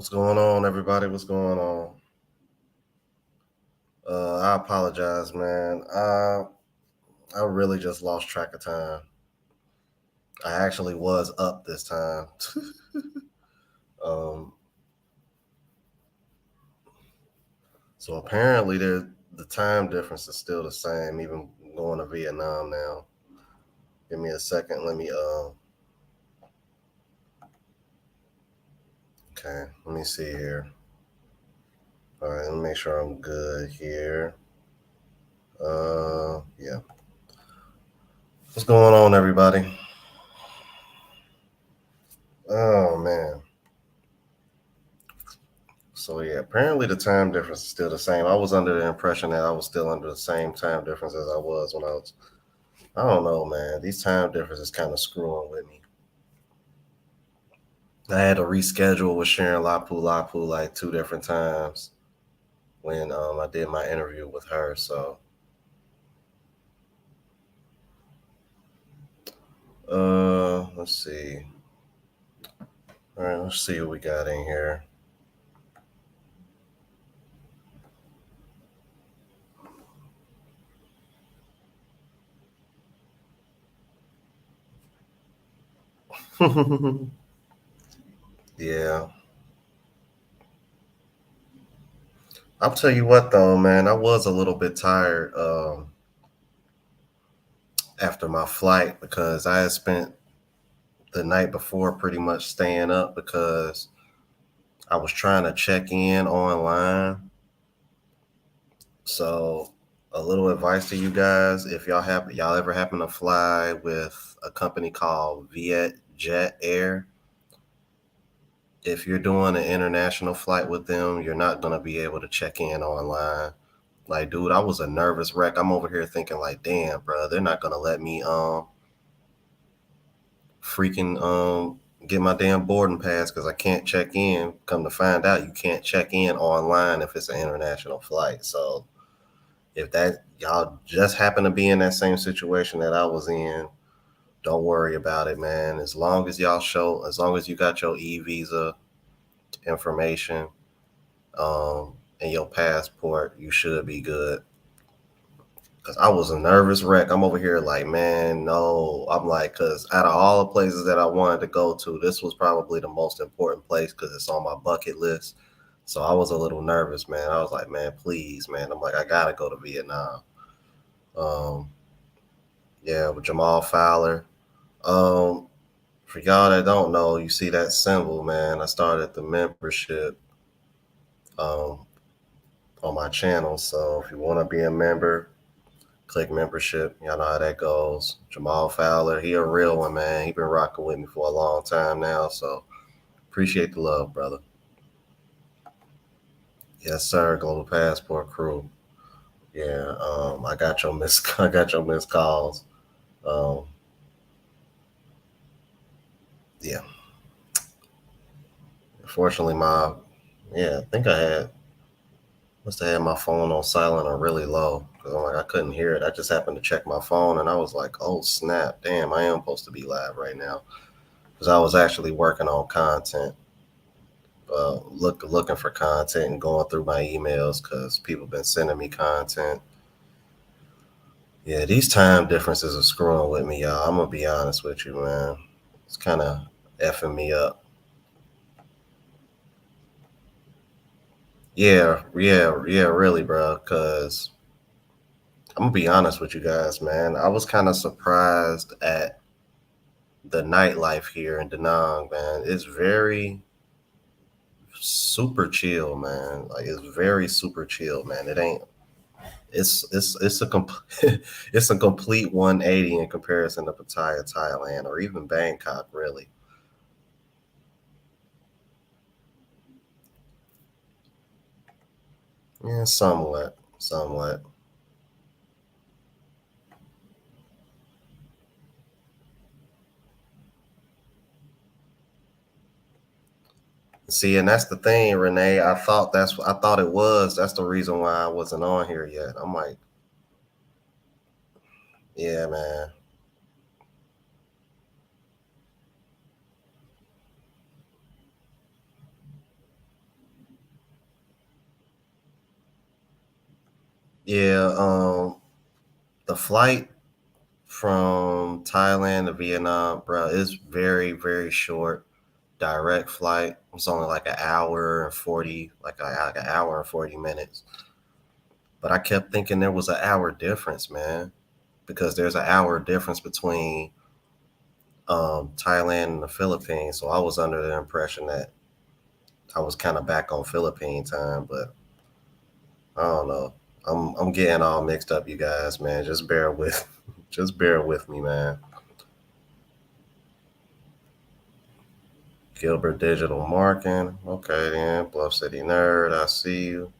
What's going on, everybody? What's going on? I apologize, man. I really just lost track of time. I actually was up this time. So apparently the time difference is still the same, even going to Vietnam now. Give me a second. Okay, let me see here. All right, let me make sure I'm good here. Yeah. What's going on, everybody? Oh, man. So, yeah, apparently the time difference is still the same. I was under the impression that I was still under the same time difference as I was when I don't know, man. These time differences kind of screwing with me. I had to reschedule with Sharon Lapu Lapu like two different times when I did my interview with her. So let's see. All right, let's see what we got in here. Yeah. I'll tell you what though, man, I was a little bit tired after my flight because I had spent the night before pretty much staying up because I was trying to check in online. So a little advice to you guys, if y'all ever happen to fly with a company called Viet Jet Air, if you're doing an international flight with them, you're not gonna be able to check in online. Like, dude, I was a nervous wreck. I'm over here thinking, like, damn, bro, they're not gonna let me freaking get my damn boarding pass because I can't check in. Come to find out, you can't check in online if it's an international flight. So if that y'all just happen to be in that same situation that I was in, don't worry about it, man. As long as you got your e-visa information and your passport, you should be good. Cause I was a nervous wreck. I'm over here like, man, no. I'm like, cause out of all the places that I wanted to go to, this was probably the most important place because it's on my bucket list. So I was a little nervous, man. I was like, man, please, man. I'm like, I gotta go to Vietnam. Um, yeah, with Jamal Fowler. Um, for y'all that don't know, you see that symbol, man. I started the membership um, on my channel. So if you want to be a member, click membership. Y'all know how that goes. Jamal Fowler, he a real one, man. He been rocking with me for a long time now. So appreciate the love, brother. Yes, sir. Global Passport Crew. Yeah, I got your I got your missed calls. Um, yeah. Unfortunately, I think must have had my phone on silent or really low because I'm like I couldn't hear it. I just happened to check my phone and I was like, oh snap, damn, I am supposed to be live right now because I was actually working on content, looking for content and going through my emails because people been sending me content. Yeah, these time differences are screwing with me, y'all. I'm gonna be honest with you, man. It's kind of effing me up. Yeah, really, bro. Because I'm gonna be honest with you guys, man. I was kind of surprised at the nightlife here in Danang, man. It's very super chill, man. Like it's very super chill, man. It ain't. It's a it's a complete 180 in comparison to Pattaya, Thailand, or even Bangkok, really. Yeah, somewhat. See, and that's the thing, Renee. I thought it was. That's the reason why I wasn't on here yet. I'm like, yeah, man. Yeah, the flight from Thailand to Vietnam, bro, is very, very short. Direct flight. It's only like an hour and 40, like an hour and 40 minutes. But I kept thinking there was an hour difference, man, because there's an hour difference between Thailand and the Philippines. So I was under the impression that I was kind of back on Philippine time, but I don't know. I'm getting all mixed up, you guys, man. Just bear with me, man. Gilbert Digital Marking. Okay, then. Bluff City Nerd. I see you.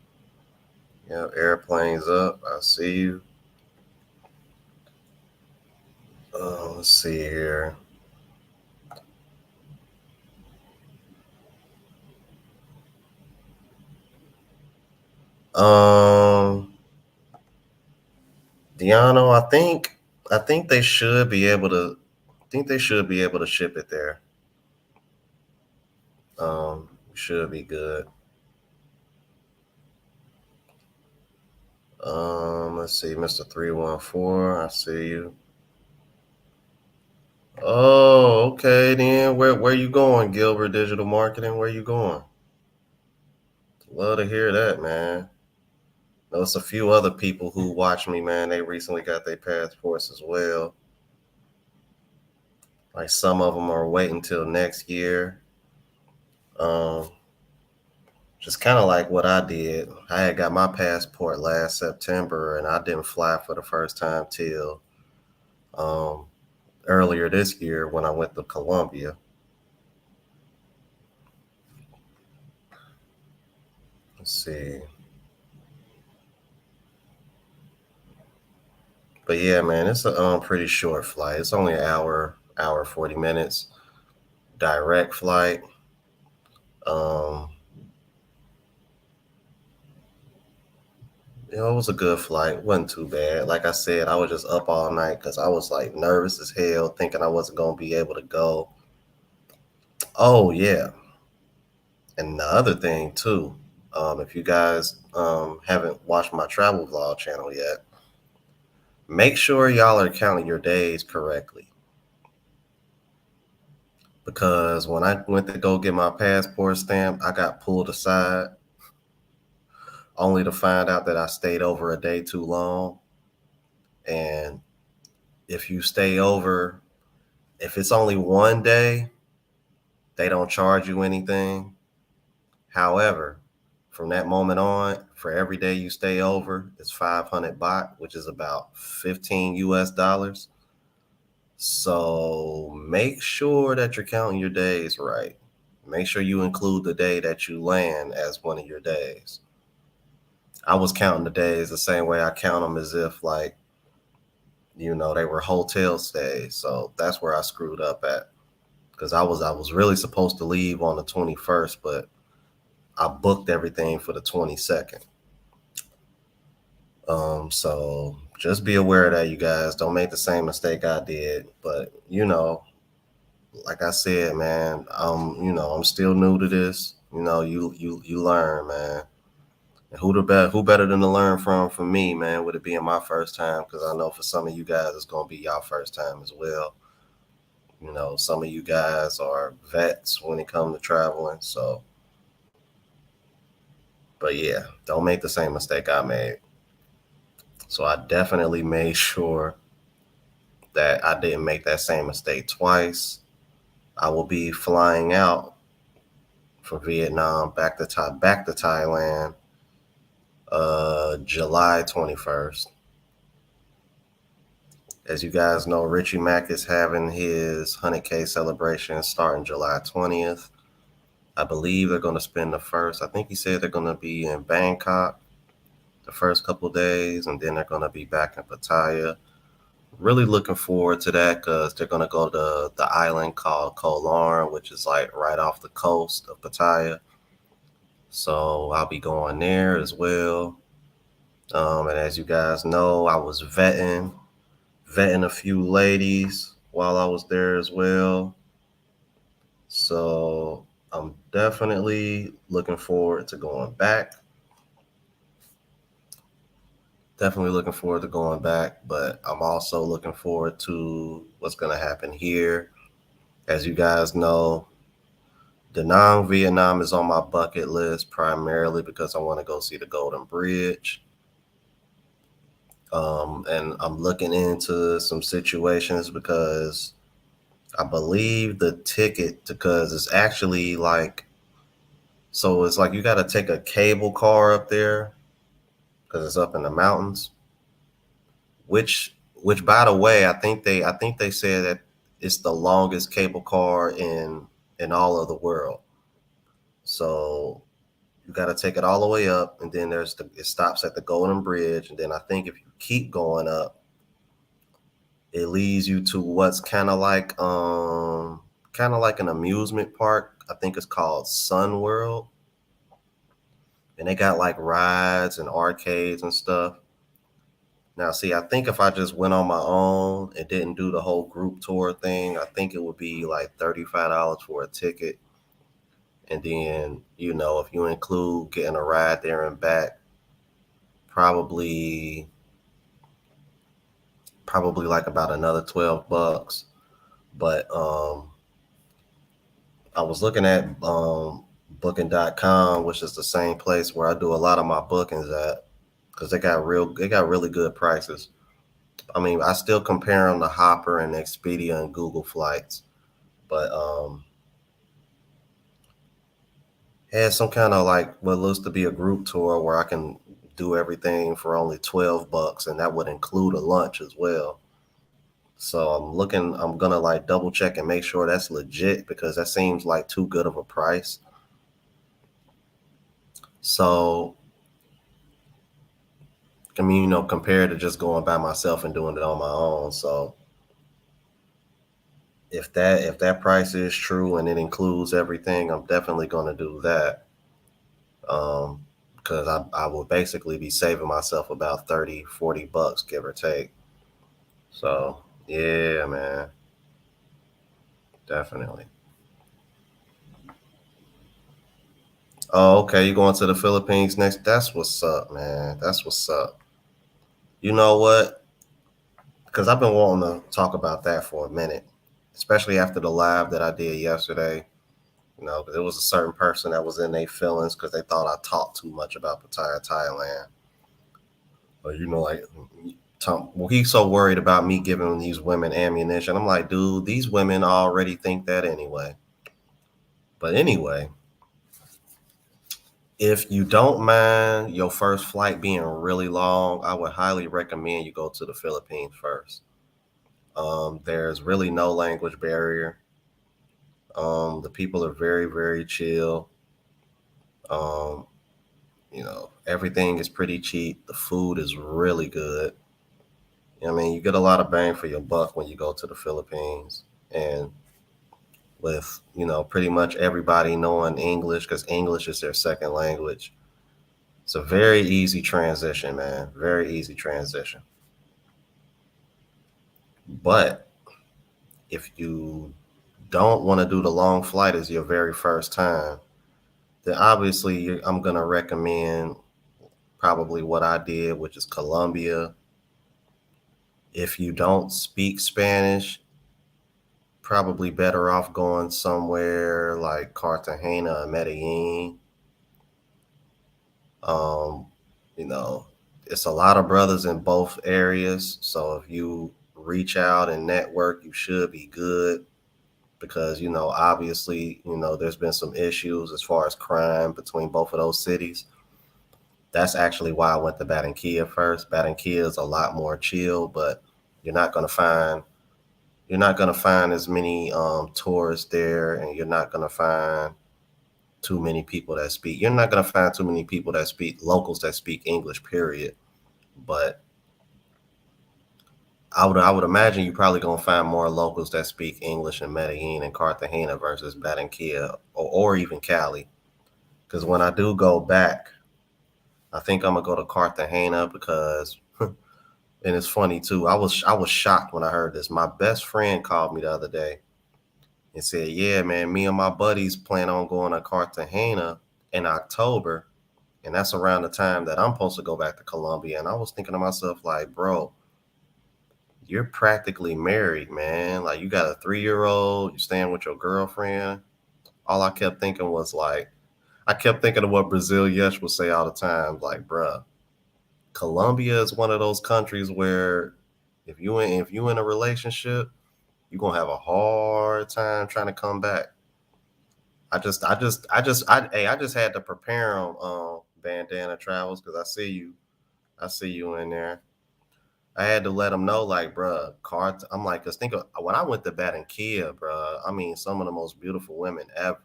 Yeah, airplanes up. I see you. Let's see here. Um, Diano, I think they should be able to. I think they should be able to ship it there. Should be good. Let's see, Mr. 314. I see you. Oh, okay then. Where you going, Gilbert Digital Marketing? Where you going? Love to hear that, man. There's a few other people who watch me, man. They recently got their passports as well. Like some of them are waiting till next year. Um, just kind of like what I did. I had got my passport last September, and I didn't fly for the first time till um, earlier this year when I went to Colombia. Let's see. But yeah, man, it's a pretty short flight. It's only an hour 40 minutes, direct flight. Um, it was a good flight. It wasn't too bad. Like I said, I was just up all night because I was like nervous as hell, thinking I wasn't gonna be able to go. Oh yeah, and the other thing too, if you guys haven't watched my travel vlog channel yet, make sure y'all are counting your days correctly. Because when I went to go get my passport stamp, I got pulled aside only to find out that I stayed over a day too long. And if you stay over, if it's only one day, they don't charge you anything. However, from that moment on, for every day you stay over, it's 500 baht, which is about 15 US dollars. So make sure that you're counting your days right. Make sure you include the day that you land as one of your days. I was counting the days the same way I count them as if like, they were hotel stays. So that's where I screwed up at. Because I was really supposed to leave on the 21st, but I booked everything for the 22nd. So just be aware of that, you guys. Don't make the same mistake I did. But like I said, man, I'm still new to this. You learn, man. And who better than to learn from me, man, with it being my first time? Because I know for some of you guys it's gonna be y'all first time as well. Some of you guys are vets when it comes to traveling. So, but yeah, don't make the same mistake I made. So I definitely made sure that I didn't make that same mistake twice. I will be flying out from Vietnam back to Thailand, July 21st. As you guys know, Richie Mack is having his 100K celebration starting July 20th. I believe they're going to spend the first, I think he said they're going to be in Bangkok the first couple of days, and then they're going to be back in Pattaya. Really looking forward to that because they're going to go to the island called Koh Larn, which is like right off the coast of Pattaya. So I'll be going there as well. And as you guys know, I was vetting a few ladies while I was there as well. So I'm definitely looking forward to going back. Definitely looking forward to going back, but I'm also looking forward to what's going to happen here. As you guys know, Danang, Vietnam is on my bucket list primarily because I want to go see the Golden Bridge. And I'm looking into some situations because I believe the ticket, because it's actually like, so it's like you got to take a cable car up there because it's up in the mountains. Which by the way, I think they said that it's the longest cable car in all of the world. So you got to take it all the way up, and then it stops at the Golden Bridge, and then I think if you keep going up, it leads you to what's kind of like an amusement park. I think it's called Sun World. and they got like rides and arcades and stuff. Now, see, I think if I just went on my own and didn't do the whole group tour thing, I think it would be like $35 for a ticket. And then, if you include getting a ride there and back, probably like about another $12. But I was looking at booking.com, which is the same place where I do a lot of my bookings at, because they got really good prices. I mean, I still compare them to Hopper and Expedia and Google Flights, but had some kind of like what looks to be a group tour where I can do everything for only $12, and that would include a lunch as well. So I'm gonna like double check and make sure that's legit, because that seems like too good of a price. So, I mean, compared to just going by myself and doing it on my own. So if that price is true and it includes everything, I'm definitely gonna do that. Because I will basically be saving myself about 30-40 bucks, give or take. So yeah, man, definitely. Oh, okay, you going to the Philippines next? That's what's up, man. That's what's up. You know what? Because I've been wanting to talk about that for a minute, especially after the live that I did yesterday. 'Cause there was a certain person that was in their feelings because they thought I talked too much about Pattaya, Thailand. But like Tom, well, he's so worried about me giving these women ammunition. I'm like, dude, these women already think that anyway. But anyway, if you don't mind your first flight being really long, I would highly recommend you go to the Philippines first. There's really no language barrier. The people are very, very chill. Um, everything is pretty cheap. The food is really good. I mean, you get a lot of bang for your buck when you go to the Philippines. And with, pretty much everybody knowing English, because English is their second language, it's a very easy transition, man. Very easy transition. But if you don't want to do the long flight as your very first time, then obviously I'm going to recommend probably what I did, which is Colombia. If you don't speak Spanish, probably better off going somewhere like Cartagena or Medellin. Um, you know, it's a lot of brothers in both areas. So if you reach out and network, you should be good, because, obviously, there's been some issues as far as crime between both of those cities. That's actually why I went to Barranquilla first. Barranquilla is a lot more chill, but you're not going to find you're not going to find as many tourists there, and you're not going to find too many people that speak. You're not going to find too many people that speak locals that speak English. Period. But I would imagine you're probably going to find more locals that speak English in Medellin and Cartagena versus Barranquilla, or even Cali. Because when I do go back, I think I'm gonna go to Cartagena because, and it's funny too. I was shocked when I heard this. My best friend called me the other day and said, "Yeah, man, me and my buddies plan on going to Cartagena in October, and that's around the time that I'm supposed to go back to Colombia." And I was thinking to myself, like, bro, you're practically married, man. Like, you got a 3-year-old, you're staying with your girlfriend. All I kept thinking was like, I kept thinking of what Brazil Yesh would say all the time, like, bruh, Colombia is one of those countries where if you in a relationship, you're gonna have a hard time trying to come back. I just had to prepare on Bandana Travels, because I see you in there. I had to let them know, like, bruh, I'm like, cause think of when I went to Barranquilla, bruh. I mean, some of the most beautiful women ever.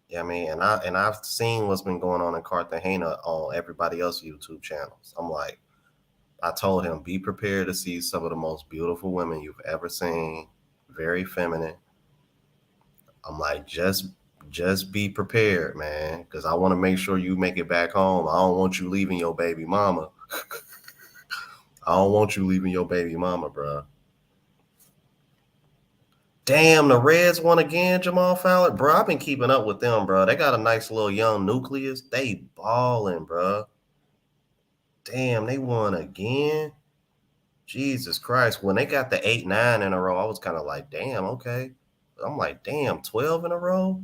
Yeah, I mean, and I've seen what's been going on in Cartagena on everybody else's YouTube channels. I'm like, I told him, be prepared to see some of the most beautiful women you've ever seen. Very feminine. I'm like, just just be prepared, man, because I want to make sure you make it back home. I don't want you leaving your baby mama. I don't want you leaving your baby mama, bro. Damn, the Reds won again, Jamal Fowler. Bro, I've been keeping up with them, bro. They got a nice little young nucleus. They balling, bro. Damn, they won again. Jesus Christ. When they got the 8-9 in a row, I was kind of like, damn, okay. I'm like, damn, 12 in a row?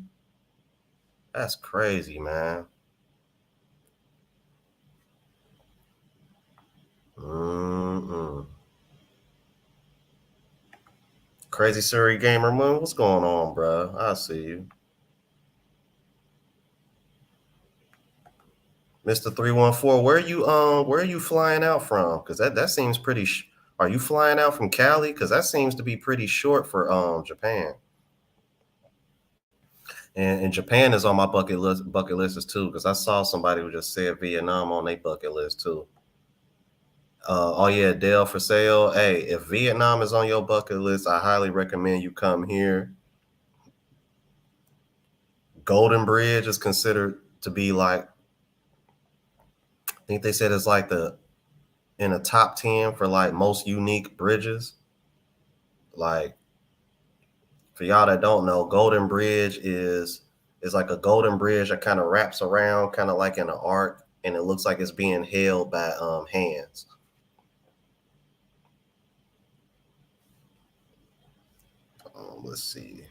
That's crazy, man. Mm-mm. Crazy Surrey Gamer Moon, what's going on, bro? I see you. Mr. 314, where are you flying out from? Because that seems pretty are you flying out from Cali? Because that seems to be pretty short for Japan. And Japan is on my bucket list too, because I saw somebody who just said Vietnam on their bucket list too. Oh yeah, Dale for sale. Hey, if Vietnam is on your bucket list, I highly recommend you come here. Golden Bridge is considered to be like, I think they said it's like the in the top 10 for like most unique bridges. Like for y'all that don't know, Golden Bridge is like a golden bridge that kind of wraps around, kind of like in an arc, and it looks like it's being held by hands. Let's see.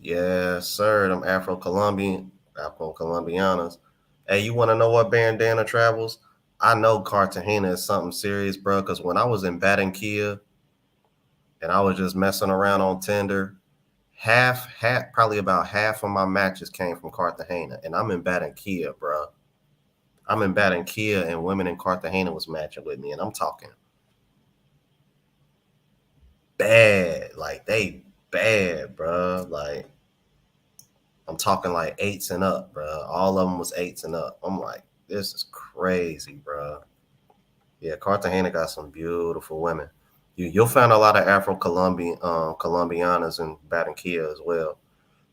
Yes, sir. Them Afro-Colombianas. Hey, you want to know what bandana travels? I know Cartagena is something serious, bro. Because when I was in Barranquilla and I was just messing around on Tinder, probably about half of my matches came from Cartagena, and I'm in Barranquilla, bro. I'm in Barranquilla, and women in Cartagena was matching with me, and I'm talking bad, like they bad, bro. Like I'm talking like eights and up, bro. All of them was eights and up. I'm like, this is crazy, bro. Yeah, Cartagena got some beautiful women. You'll find a lot of Afro-Colombian Colombianas in Barranquilla as well.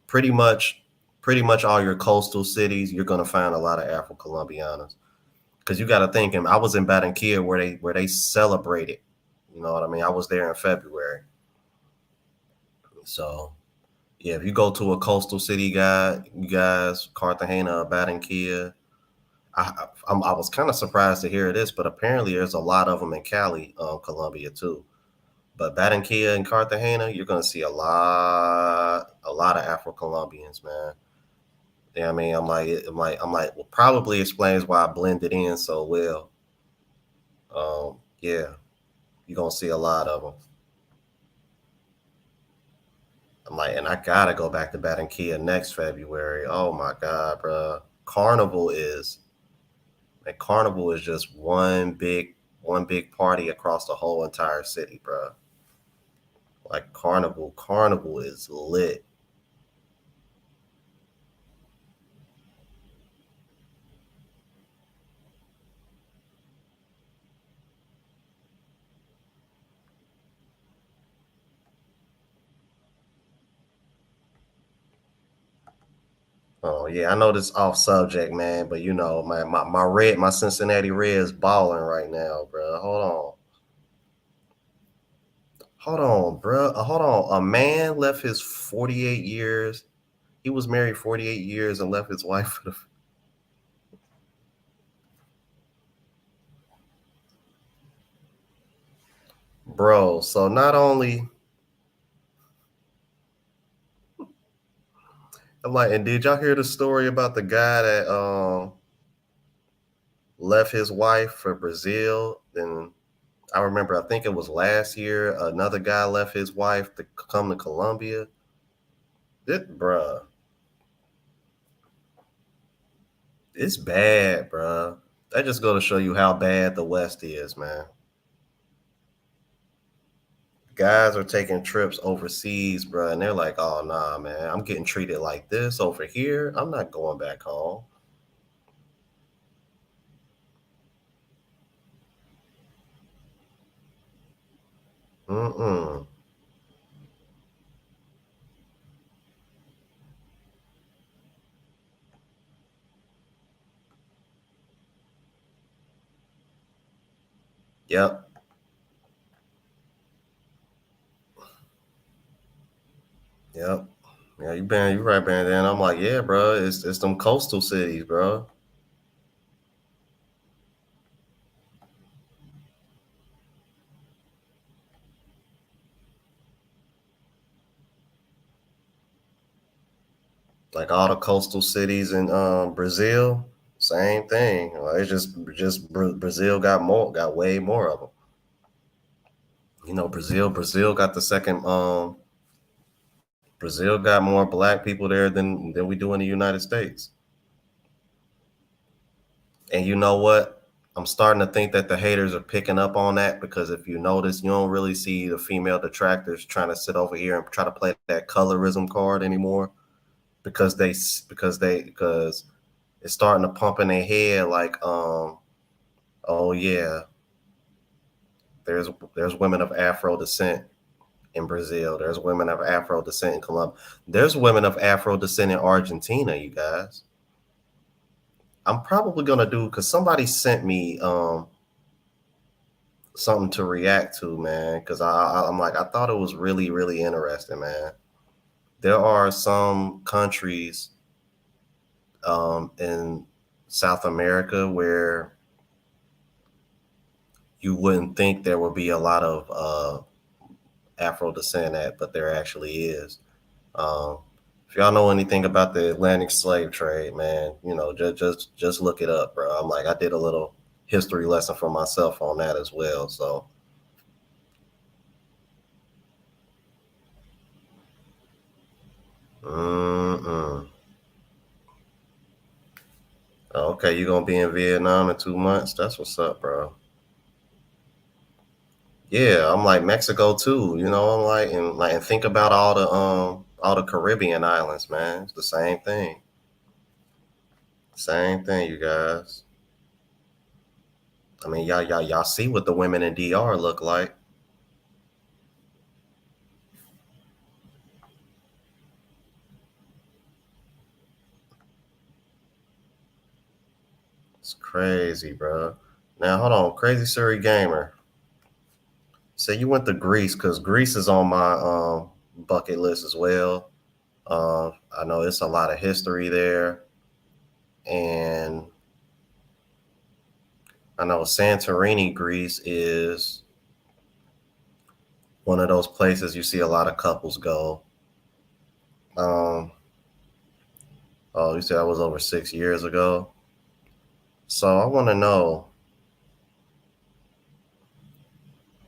Pretty much, pretty much all your coastal cities, you're gonna find a lot of Afro-Colombianas. Because you got to think, and I was in Barranquilla where they celebrated. You know what I mean? I was there in February, so yeah. If you go to a coastal city, you guys, Cartagena, Barranquilla. I was kind of surprised to hear this, but apparently there's a lot of them in Cali, Colombia too. But Barranquilla and Cartagena, you're gonna see a lot of Afro Colombians, man. Yeah, I mean, well, probably explains why I blended in so well. Yeah, you're gonna see a lot of them. I'm like, and I gotta go back to Barranquilla next February. Oh my god, bro! Carnival is just one big party across the whole entire city, bro. Like Carnival is lit. Oh yeah, I know this off subject, man, but you know, my Cincinnati Reds balling right now, bro. Hold on, bro. Hold on. A man left his 48 years. He was married 48 years and left his wife for the bro. So not only I'm like, and did y'all hear the story about the guy that left his wife for Brazil? Then I remember, I think it was last year, another guy left his wife to come to Colombia. Bruh, it's bad, bruh. That just go to show you how bad the West is, man. Guys are taking trips overseas, bruh, and they're like, oh, nah, man, I'm getting treated like this over here. I'm not going back home. Mm-mm. Yep. Yep. Yeah, you right, man. Then I'm like, yeah, bro, it's them coastal cities, bro. Like all the coastal cities in Brazil, same thing. Like, it's just Brazil got way more of them. You know, Brazil got the second. Brazil got more black people there than we do in the United States. And you know what? I'm starting to think that the haters are picking up on that because if you notice, you don't really see the female detractors trying to sit over here and try to play that colorism card anymore because because it's starting to pump in their head like, oh yeah, there's women of Afro descent in Brazil. There's women of Afro descent in Colombia. There's women of Afro descent in Argentina, you guys. I'm probably gonna do because somebody sent me something to react to, man. Because I'm like, I thought it was really, really interesting, man. There are some countries in South America where you wouldn't think there would be a lot of Afro descent at, but there actually is. Um, if y'all know anything about the Atlantic slave trade, man, you know, just look it up, bro. I'm like, I did a little history lesson for myself on that as well. So, mm-mm. Okay, you gonna be in Vietnam in 2 months? That's what's up, bro. Yeah, I'm like Mexico too. You know, I'm and think about all the Caribbean islands, man. It's the same thing. Same thing, you guys. I mean, y'all see what the women in DR look like. It's crazy, bro. Now hold on, Crazy Surrey Gamer. Say you went to Greece because Greece is on my bucket list as well. I know it's a lot of history there, and I know Santorini, Greece is one of those places you see a lot of couples go. Um, oh, you said that was over 6 years ago. So I want to know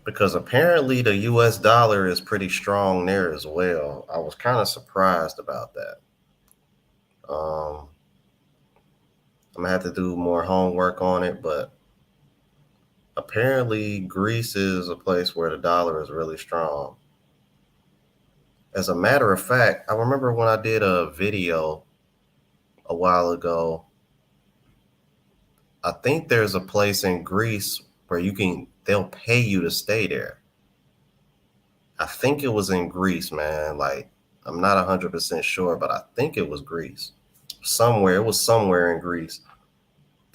because apparently the U.S. dollar is pretty strong there as well. I was kind of surprised about that. Um, I'm gonna have to do more homework on it, but apparently Greece is a place where the dollar is really strong. As a matter of fact, I remember when I did a video a while ago. I think there's a place in Greece where they'll pay you to stay there. I think it was in Greece, man. Like, I'm not 100% sure, but I think it was Greece. It was somewhere in Greece.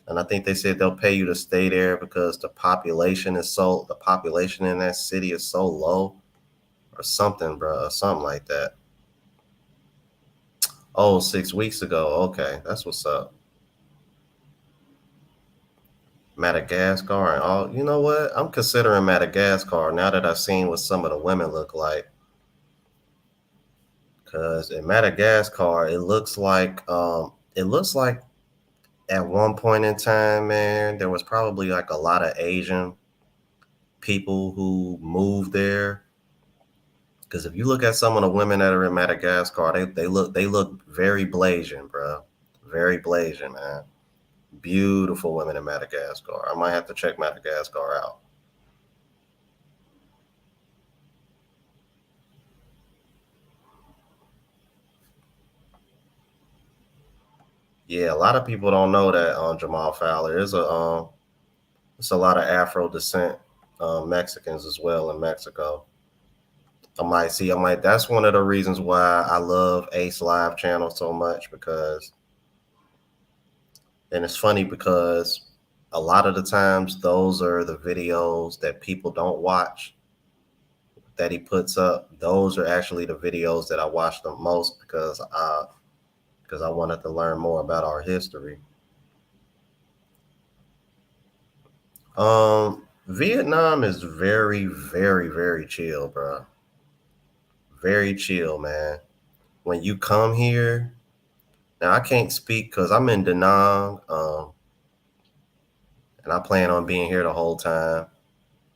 And I think they said they'll pay you to stay there because the population in that city is so low or something, bro, or something like that. Oh, 6 weeks ago. Okay, that's what's up. Madagascar and all. You know what? I'm considering Madagascar now that I've seen what some of the women look like. Because in Madagascar, it looks like at one point in time, man, there was probably like a lot of Asian people who moved there. Because if you look at some of the women that are in Madagascar, they look very Blasian, bro. Very Blasian, man. Beautiful women in Madagascar. I might have to check Madagascar out. Yeah, a lot of people don't know that Jamal Fowler. It's a lot of Afro descent Mexicans as well in Mexico. That's one of the reasons why I love Ace Live channel so much and it's funny because a lot of the times those are the videos that people don't watch that he puts up. Those are actually the videos that I watch the most because I wanted to learn more about our history. Vietnam is very, very, very chill, bro. Very chill, man. When you come here, now I can't speak because I'm in Danang, and I plan on being here the whole time.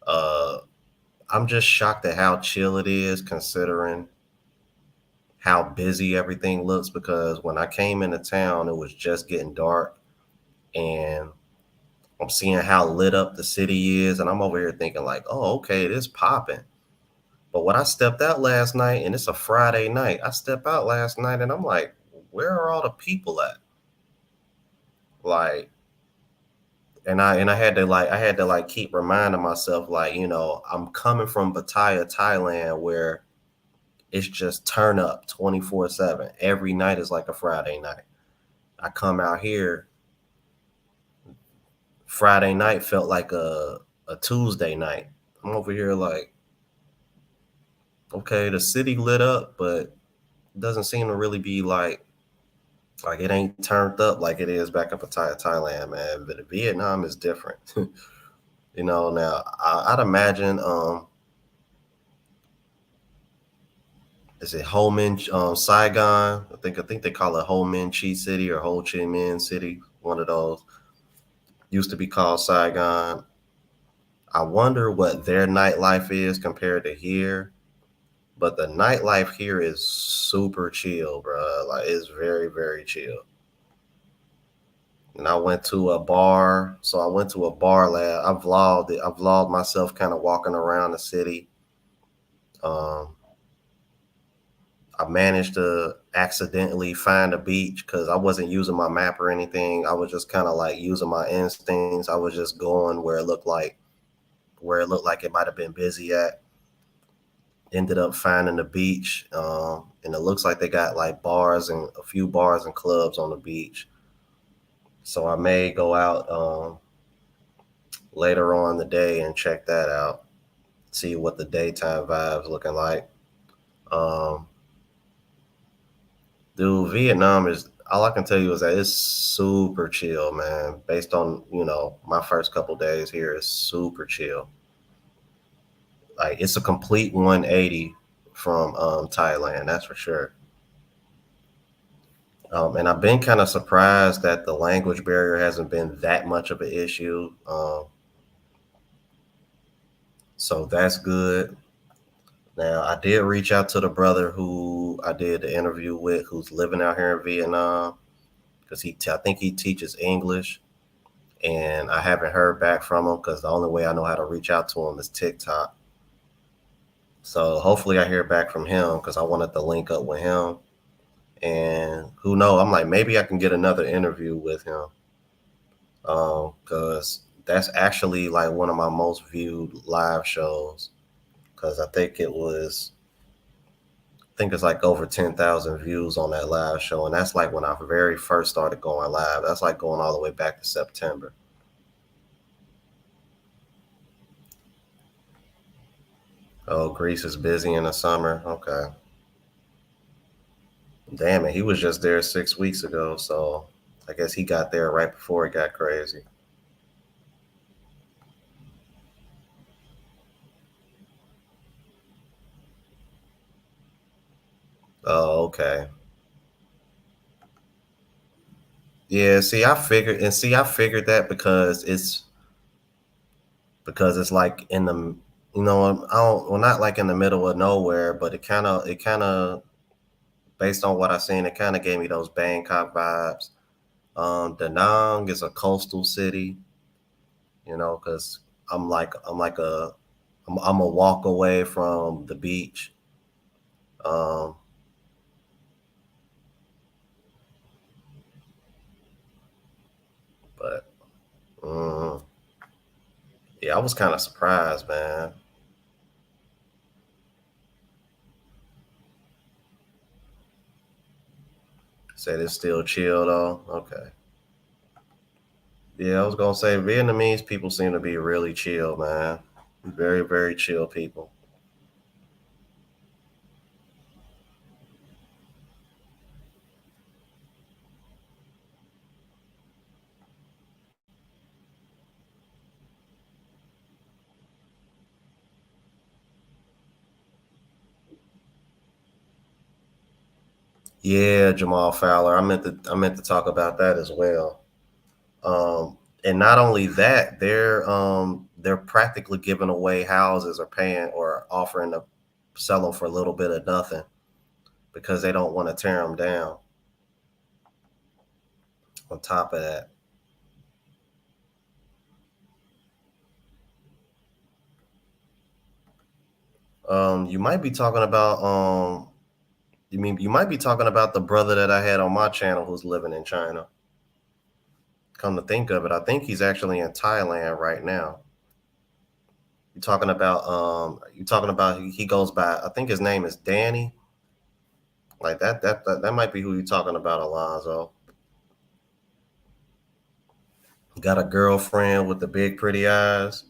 Uh, I'm just shocked at how chill it is, considering how busy everything looks. Because when I came into town, it was just getting dark, and I'm seeing how lit up the city is, and I'm over here thinking like, "Oh, okay, this popping." But when I stepped out last night, and it's a Friday night, I stepped out last night, and I'm like, "Where are all the people at?" Like, and I had to like keep reminding myself, like, I'm coming from Pattaya, Thailand, where it's just turn up 24/7. Every night is like a Friday night. I come out here, Friday night felt like a Tuesday night. I'm over here like, okay, the city lit up, but it doesn't seem to really be like it ain't turned up like it is back in Pattaya, Thailand, man. But Vietnam is different. Now I'd imagine is it Ho Minh Saigon? I think they call it Ho Minh Chi City or Ho Chi Minh City. One of those used to be called Saigon. I wonder what their nightlife is compared to here. But the nightlife here is super chill, bro. Like it's very, very chill. And I went to a bar. So I went to a bar lab. I vlogged it. I vlogged myself kind of walking around the city. Um, I managed to accidentally find a beach because I wasn't using my map or anything. I was just kind of like using my instincts. I was just going where it looked like it might have been busy at. Ended up finding the beach, and it looks like they got like bars and a few bars and clubs on the beach. So I may go out later on the day and check that out, see what the daytime vibes looking like. Um, Dude, Vietnam is all I can tell you is that it's super chill, man. Based on my first couple days here, it's super chill. Like it's a complete 180 from Thailand, that's for sure. And I've been kind of surprised that the language barrier hasn't been that much of an issue. So that's good. Now, I did reach out to the brother who I did the interview with, who's living out here in Vietnam, because I think he teaches English, and I haven't heard back from him because the only way I know how to reach out to him is TikTok. So hopefully I hear back from him because I wanted to link up with him. And who knows? I'm like, maybe I can get another interview with him because that's actually like one of my most viewed live shows because I think it's like over 10,000 views on that live show. And that's like when I very first started going live. That's like going all the way back to September. Oh, Greece is busy in the summer. Okay. Damn it. He was just there 6 weeks ago. So I guess he got there right before it got crazy. Oh, okay. Yeah, see, I figured that because it's like in the I don't, well, not like in the middle of nowhere, but it kind of based on what I seen, it kind of gave me those Bangkok vibes. Danang is a coastal city, because I'm a walk away from the beach. Um, but mm, yeah, I was kind of surprised, man. Said it's still chill though. Okay. Yeah, I was gonna say Vietnamese people seem to be really chill, man. Very, very chill people. Yeah, Jamal Fowler. I meant to talk about that as well. And not only that, they're practically giving away houses or paying or offering to sell them for a little bit of nothing because they don't want to tear them down. On top of that, you might be talking about you might be talking about the brother that I had on my channel who's living in China. Come to think of it, I think he's actually in Thailand right now. You talking about he goes by, I think his name is Danny. Like that might be who you're talking about, Alonzo. Got a girlfriend with the big pretty eyes.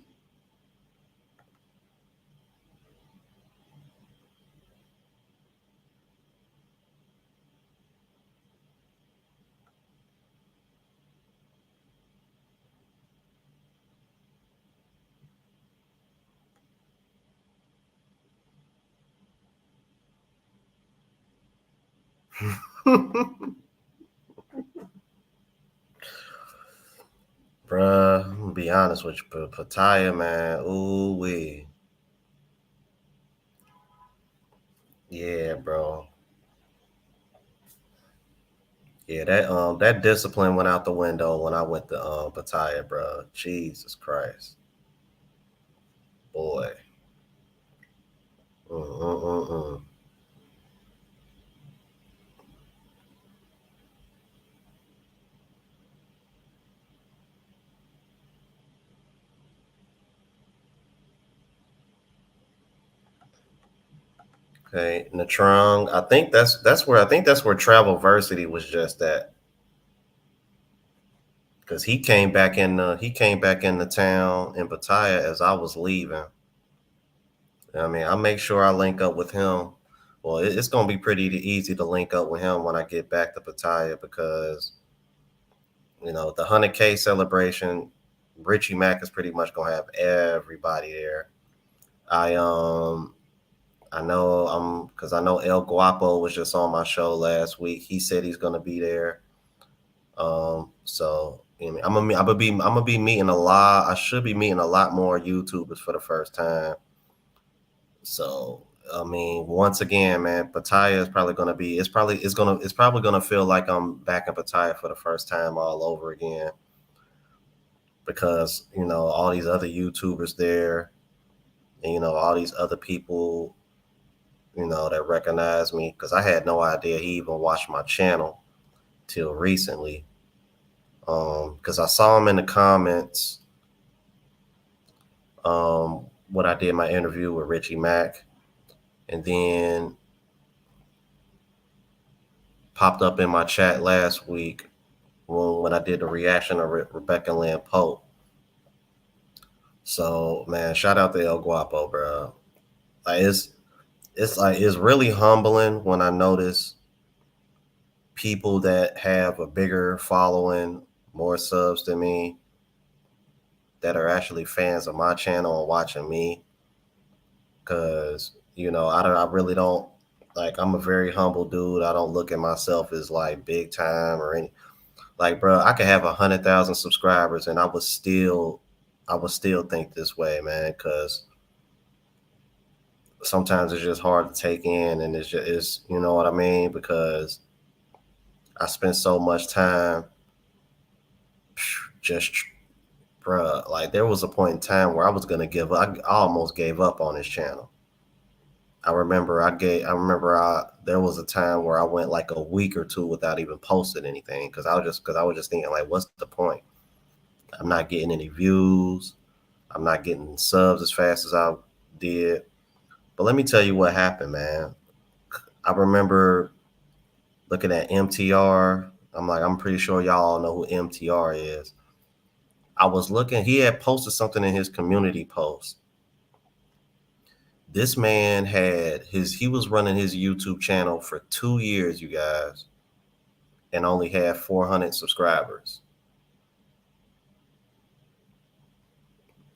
Bruh, I'm gonna be honest with you, but Pattaya, man, ooh wee. Yeah, bro. Yeah, that discipline went out the window when I went to Pattaya, bro. Jesus Christ. Boy. Mm-mm-mm-mm. Okay, Natrung. I think that's where Travelversity was just at. Because he came back in the town in Pattaya as I was leaving. I mean, I make sure I link up with him. Well, it's gonna be pretty easy to link up with him when I get back to Pattaya because the 100K celebration. Richie Mack is pretty much gonna have everybody there. I um I know because I know El Guapo was just on my show last week. He said he's gonna be there. So I mean, I'm gonna be meeting a lot. I should be meeting a lot more YouTubers for the first time. So I mean, once again, man, Pattaya is probably gonna be. It's probably gonna feel like I'm back in Pattaya for the first time all over again because all these other YouTubers there, and all these other people, that recognize me because I had no idea he even watched my channel till recently. Because I saw him in the comments when I did my interview with Richie Mack, and then popped up in my chat last week when I did the reaction of Rebecca Lynn Pope. So man, shout out to El Guapo, bro. Like it's really humbling when I notice people that have a bigger following, more subs than me, that are actually fans of my channel and watching me. Cause I really don't, like, I'm a very humble dude. I don't look at myself as like big time or any, like, bro. I could have 100,000 subscribers and I would still think this way, man. Cause sometimes it's just hard to take in, and you know what I mean? Because I spent so much time just, bruh, like there was a point in time where I was gonna give up. I almost gave up on this channel. I remember there was a time where I went like a week or two without even posting anything because I was just thinking, like, what's the point? I'm not getting any views. I'm not getting subs as fast as I did. But let me tell you what happened, man. I remember looking at MTR. I'm pretty sure y'all all know who MTR is. I was looking, he had posted something in his community post. This man he was running his YouTube channel for 2 years, you guys, and only had 400 subscribers.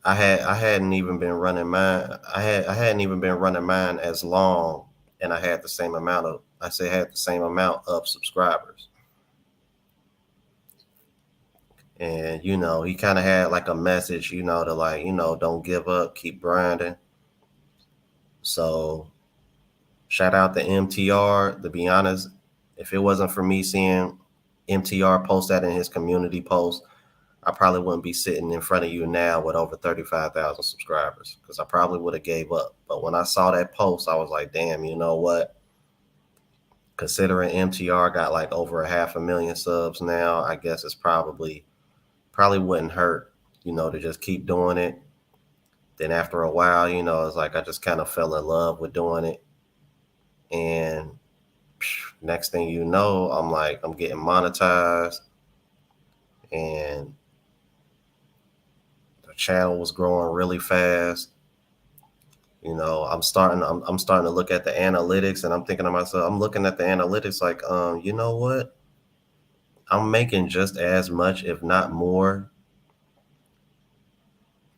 I hadn't even been running mine. I hadn't even been running mine as long, and I had the same amount of had the same amount of subscribers. And he kind of had like a message, to like, don't give up, keep grinding. So shout out to MTR. To be honest, if it wasn't for me seeing MTR post that in his community post, I probably wouldn't be sitting in front of you now with over 35,000 subscribers, because I probably would have gave up. But when I saw that post, I was like, damn, you know what? Considering MTR got like over 500,000 subs now, I guess it's probably wouldn't hurt, to just keep doing it. Then after a while, it's like I just kind of fell in love with doing it. And next thing you know, I'm getting monetized, and the channel was growing really fast. I'm starting to look at the analytics, and I'm thinking to myself, I'm looking at the analytics like, you know what? I'm making just as much, if not more,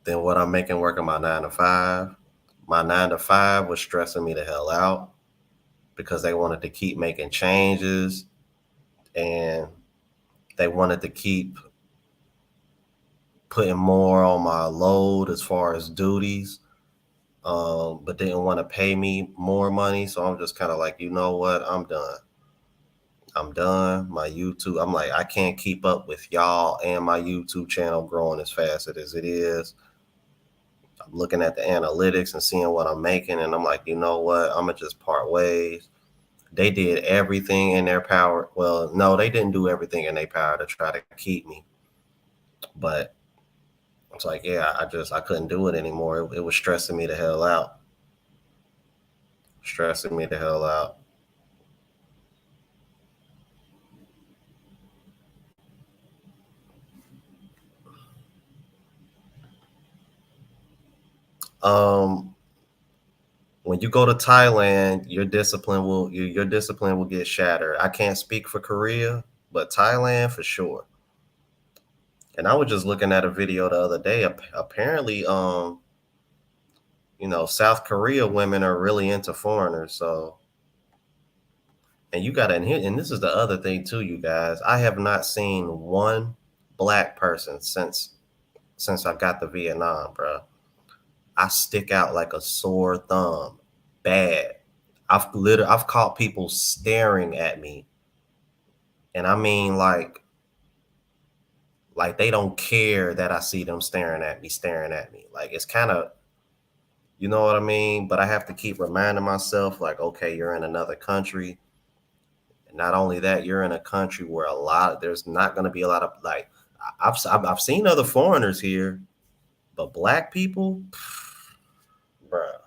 than what I'm making working my 9 to 5. My 9 to 5 was stressing me the hell out because they wanted to keep making changes, and they wanted to keep putting more on my load as far as duties, but didn't want to pay me more money. So I'm just kind of like, you know what? I'm done. My YouTube, I'm like, I can't keep up with y'all and my YouTube channel growing as fast as it is. I'm looking at the analytics and seeing what I'm making, and I'm like, you know what? I'm going to just part ways. They did everything in their power. Well, no, they didn't do everything in their power to try to keep me. But it's like, yeah, I couldn't do it anymore. It was stressing me the hell out. Stressing me the hell out. When you go to Thailand, your discipline will get shattered. I can't speak for Korea, but Thailand for sure. And I was just looking at a video the other day. Apparently, South Korea women are really into foreigners. So, and you got to, and this is the other thing too, you guys. I have not seen one black person since I got to Vietnam, bro. I stick out like a sore thumb. Bad. I've caught people staring at me, and I mean like they don't care that I see them staring at me. Like, it's kind of, you know what I mean? But I have to keep reminding myself, like, okay, you're in another country. And not only that, you're in a country where there's not going to be a lot of, like, I've seen other foreigners here, but black people, bruh,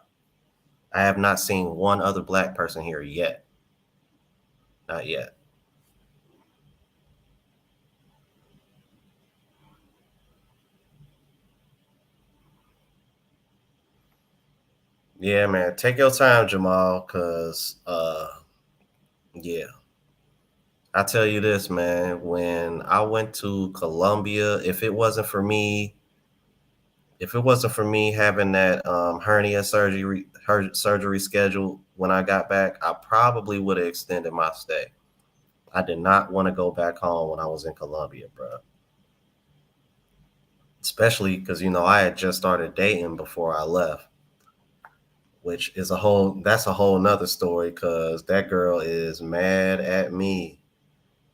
I have not seen one other black person here yet. Not yet. Yeah, man. Take your time, Jamal, because yeah. I tell you this, man, when I went to Colombia, if it wasn't for me having that hernia surgery scheduled when I got back, I probably would have extended my stay. I did not want to go back home when I was in Colombia, bro. Especially because I had just started dating before I left, which is that's a whole nother story, because that girl is mad at me.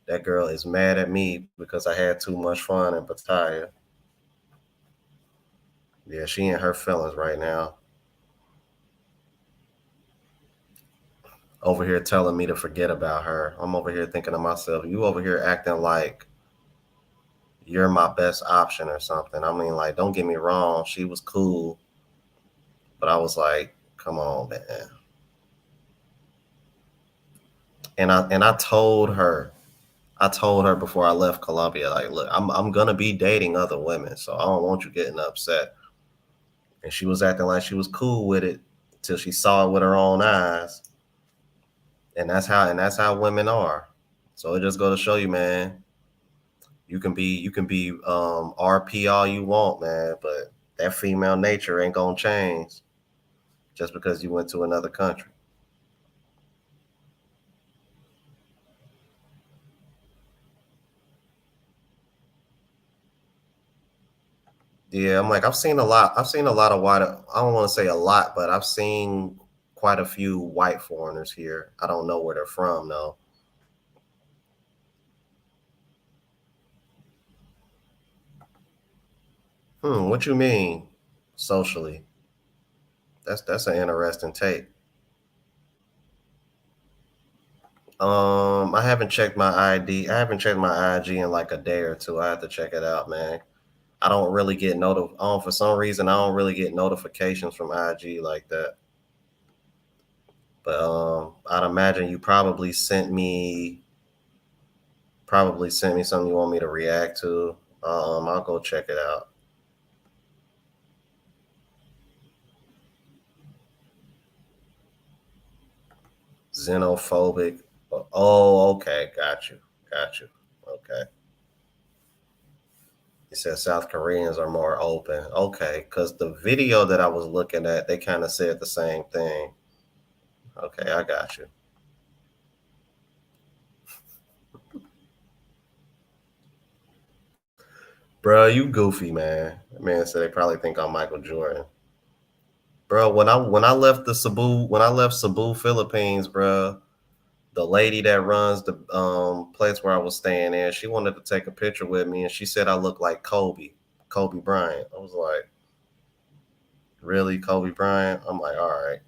That girl is mad at me because I had too much fun in Pattaya. Yeah, she in her feelings right now. Over here telling me to forget about her. I'm over here thinking to myself, you over here acting like you're my best option or something. I mean, like, don't get me wrong, she was cool, but I was like, come on, man. And I told her, I told her before I left Colombia, like, look, I'm gonna be dating other women, so I don't want you getting upset. And she was acting like she was cool with it till she saw it with her own eyes. And that's how women are. So it just go to show you, man, you can be RP all you want, man, but that female nature ain't gonna change just because you went to another country. Yeah, I'm like I've seen a lot. I've seen a lot of white. I don't want to say a lot, but I've seen quite a few white foreigners here. I don't know where they're from though. What you mean socially? That's an interesting take. I haven't checked my ID. I haven't checked my IG in like a day or two. I have to check it out, man. I don't really get for some reason I don't really get notifications from IG like that. But I'd imagine you probably sent me something you want me to react to. I'll go check it out. Xenophobic. Oh, okay, got you. Okay. You said South Koreans are more open. Okay, because the video that I was looking at, they kind of said the same thing. Okay, I got you. Bro, you goofy, man. That man said they probably think I'm Michael Jordan. Bro, when I left Cebu, Philippines, bro, the lady that runs the place where I was staying in, she wanted to take a picture with me and she said I look like Kobe Bryant. I was like, really, Kobe Bryant? I'm like, all right.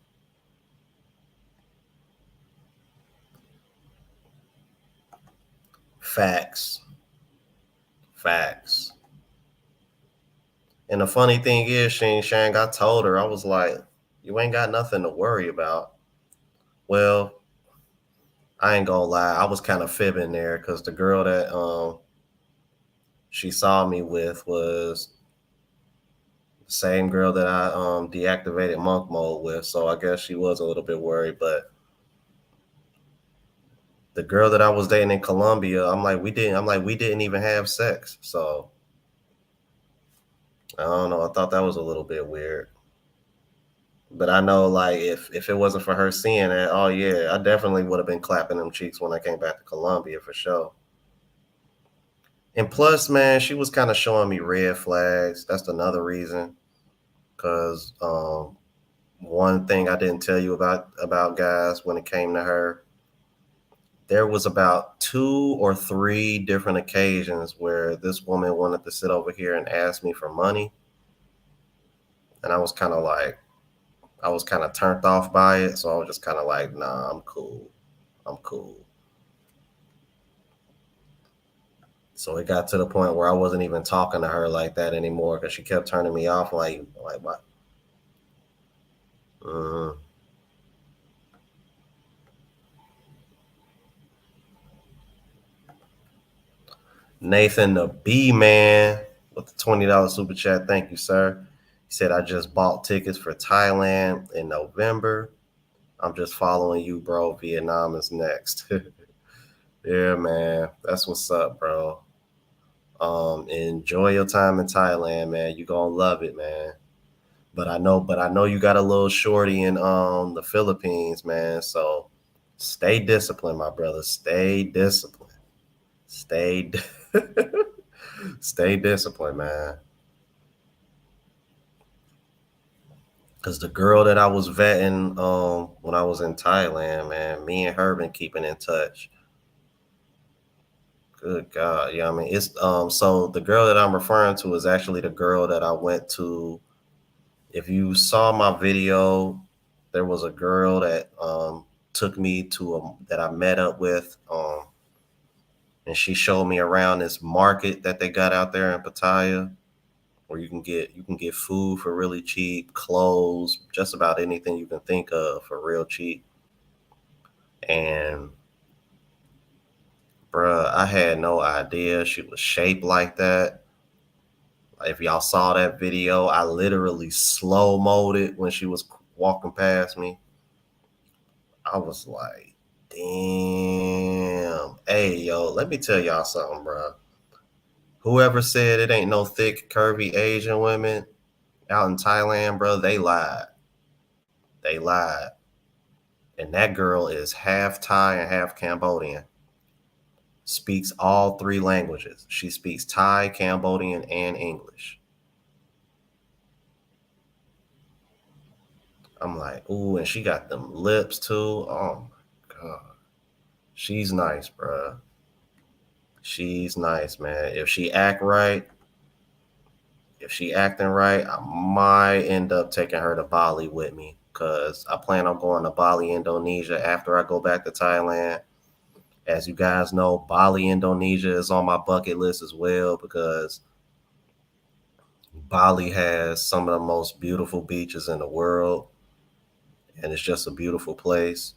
Facts. Facts. And the funny thing is, Shang, I told her, I was like, you ain't got nothing to worry about. Well, I ain't gonna lie, I was kind of fibbing there because the girl that she saw me with was the same girl that I deactivated monk mode with. So I guess she was a little bit worried. But the girl that I was dating in Colombia, I'm like we didn't even have sex. So I don't know. I thought that was a little bit weird. But I know, like, if it wasn't for her seeing that, oh yeah, I definitely would have been clapping them cheeks when I came back to Colombia for sure. And plus, man, she was kind of showing me red flags. That's another reason. Because one thing I didn't tell you about guys when it came to her, there was about two or three different occasions where this woman wanted to sit over here and ask me for money, and I was kind of turned off by it, so I was just kind of like, nah, I'm cool. I'm cool. So it got to the point where I wasn't even talking to her like that anymore because she kept turning me off. Like what? Mhm. Nathan the B man with the $20 super chat. Thank you, sir. He said I just bought tickets for Thailand in November. I'm just following you, bro. Vietnam is next. Yeah, man. That's what's up, bro. Enjoy your time in Thailand, man. You gonna love it, man. But I know you got a little shorty in the Philippines, man. So stay disciplined, my brother. Stay disciplined. Stay stay disciplined, man. Cause the girl that I was vetting when I was in Thailand, man, me and her been keeping in touch. Good God. Yeah, I mean it's so the girl that I'm referring to is actually the girl that I went to. If you saw my video, there was a girl that took me to that I met up with and she showed me around this market that they got out there in Pattaya where you can get food for really cheap, clothes, just about anything you can think of for real cheap. And Bruh, I had no idea she was shaped like that. If y'all saw that video, I literally slow mode it when she was walking past me. I was like, damn. Hey, yo, let me tell y'all something, bro. Whoever said it ain't no thick, curvy Asian women out in Thailand, bro, they lied. They lied. And that girl is half Thai and half Cambodian. Speaks all three languages. She speaks Thai, Cambodian, and English. I'm like, ooh, and she got them lips too. Oh my god. She's nice, bro. She's nice, man. If she acting right, I might end up taking her to Bali with me because I plan on going to Bali, Indonesia after I go back to Thailand. As you guys know, Bali, Indonesia is on my bucket list as well because Bali has some of the most beautiful beaches in the world, and it's just a beautiful place.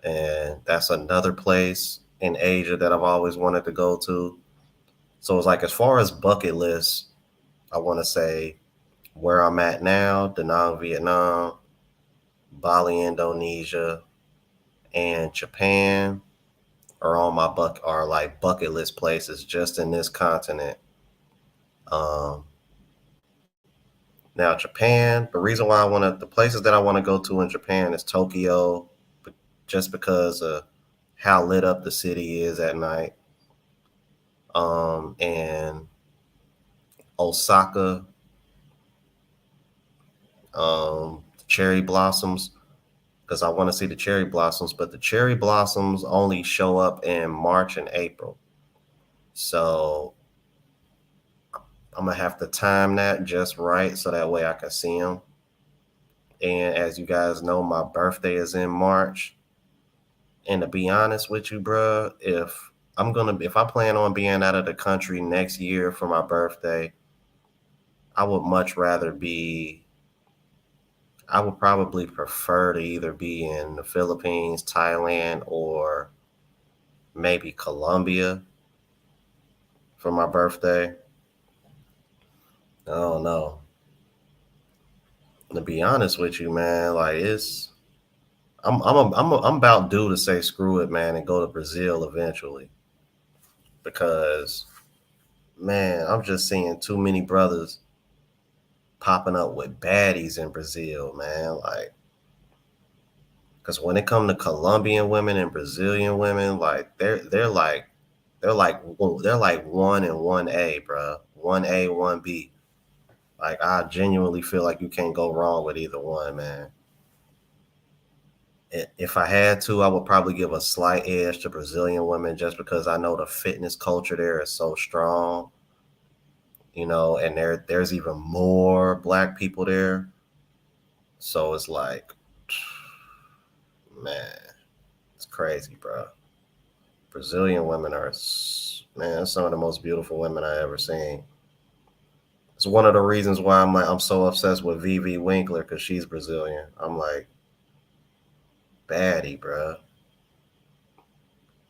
And that's another place in Asia that I've always wanted to go to. So it's like, as far as bucket lists, I want to say where I'm at now, Danang, Vietnam, Bali, Indonesia, and Japan are on my are like bucket list places just in this continent. Um, Now Japan, the reason why the places that I want to go to in Japan is Tokyo, just because of how lit up the city is at night. And Osaka, cherry blossoms, because I want to see the cherry blossoms, but the cherry blossoms only show up in March and April. So I'm gonna have to time that just right so that way I can see them. And as you guys know, my birthday is in March. And to be honest with you, bro, if I plan on being out of the country next year for my birthday, I would much rather be. I would probably prefer to either be in the Philippines, Thailand, or maybe Colombia for my birthday. I don't know. To be honest with you, man, like I'm about due to say screw it, man, and go to Brazil eventually because, man, I'm just seeing too many brothers popping up with baddies in Brazil, man. Like, because when it comes to Colombian women and Brazilian women, like they're like 1 and 1A, bro. 1A, 1B. Like, I genuinely feel like you can't go wrong with either one, man. If I had to, I would probably give a slight edge to Brazilian women just because I know the fitness culture there is so strong, and there's even more black people there. So it's like, man, it's crazy, bro. Brazilian women are, man, some of the most beautiful women I ever seen. It's one of the reasons why I'm so obsessed with Vivi Winkler because she's Brazilian. I'm like, baddie, bro.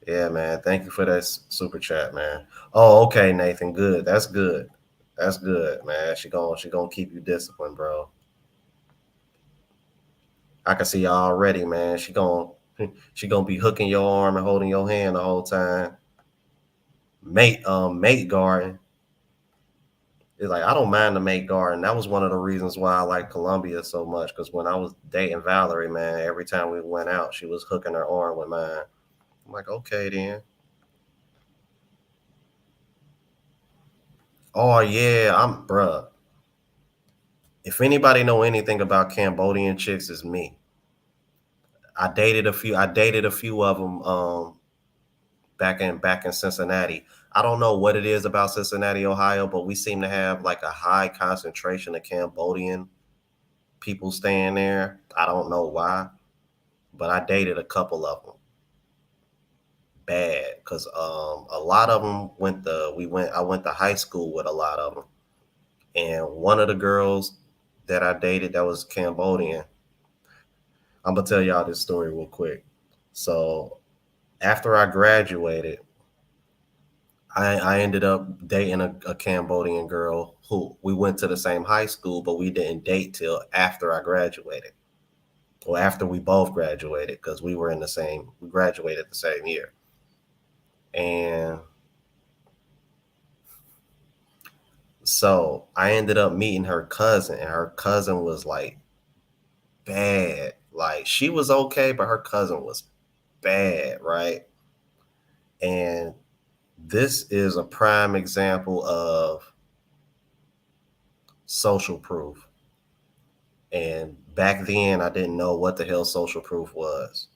Yeah, man. Thank you for that super chat, man. Oh, okay, Nathan. Good. That's good. That's good, man. She gonna keep you disciplined, bro. I can see already, man. She gonna be hooking your arm and holding your hand the whole time. Mate guarding. It's like, I don't mind the mate garden. That was one of the reasons why I like Colombia so much. Because when I was dating Valerie, man, every time we went out, she was hooking her arm with mine. I'm like, okay, then. Oh yeah, bruh. If anybody know anything about Cambodian chicks, it's me. I dated a few. I dated a few of them. Back in Cincinnati. I don't know what it is about Cincinnati, Ohio, but we seem to have like a high concentration of Cambodian people staying there. I don't know why, but I dated a couple of them. Bad because a lot of them I went to high school with a lot of them, and one of the girls that I dated that was Cambodian. I'm gonna tell y'all this story real quick. So after I graduated, I ended up dating a Cambodian girl who we went to the same high school, but we didn't date till after I graduated. Well, after we both graduated, because we graduated the same year. And so I ended up meeting her cousin, and her cousin was like bad. Like she was okay, but her cousin was bad, right? And this is a prime example of social proof. And back then, I didn't know what the hell social proof was.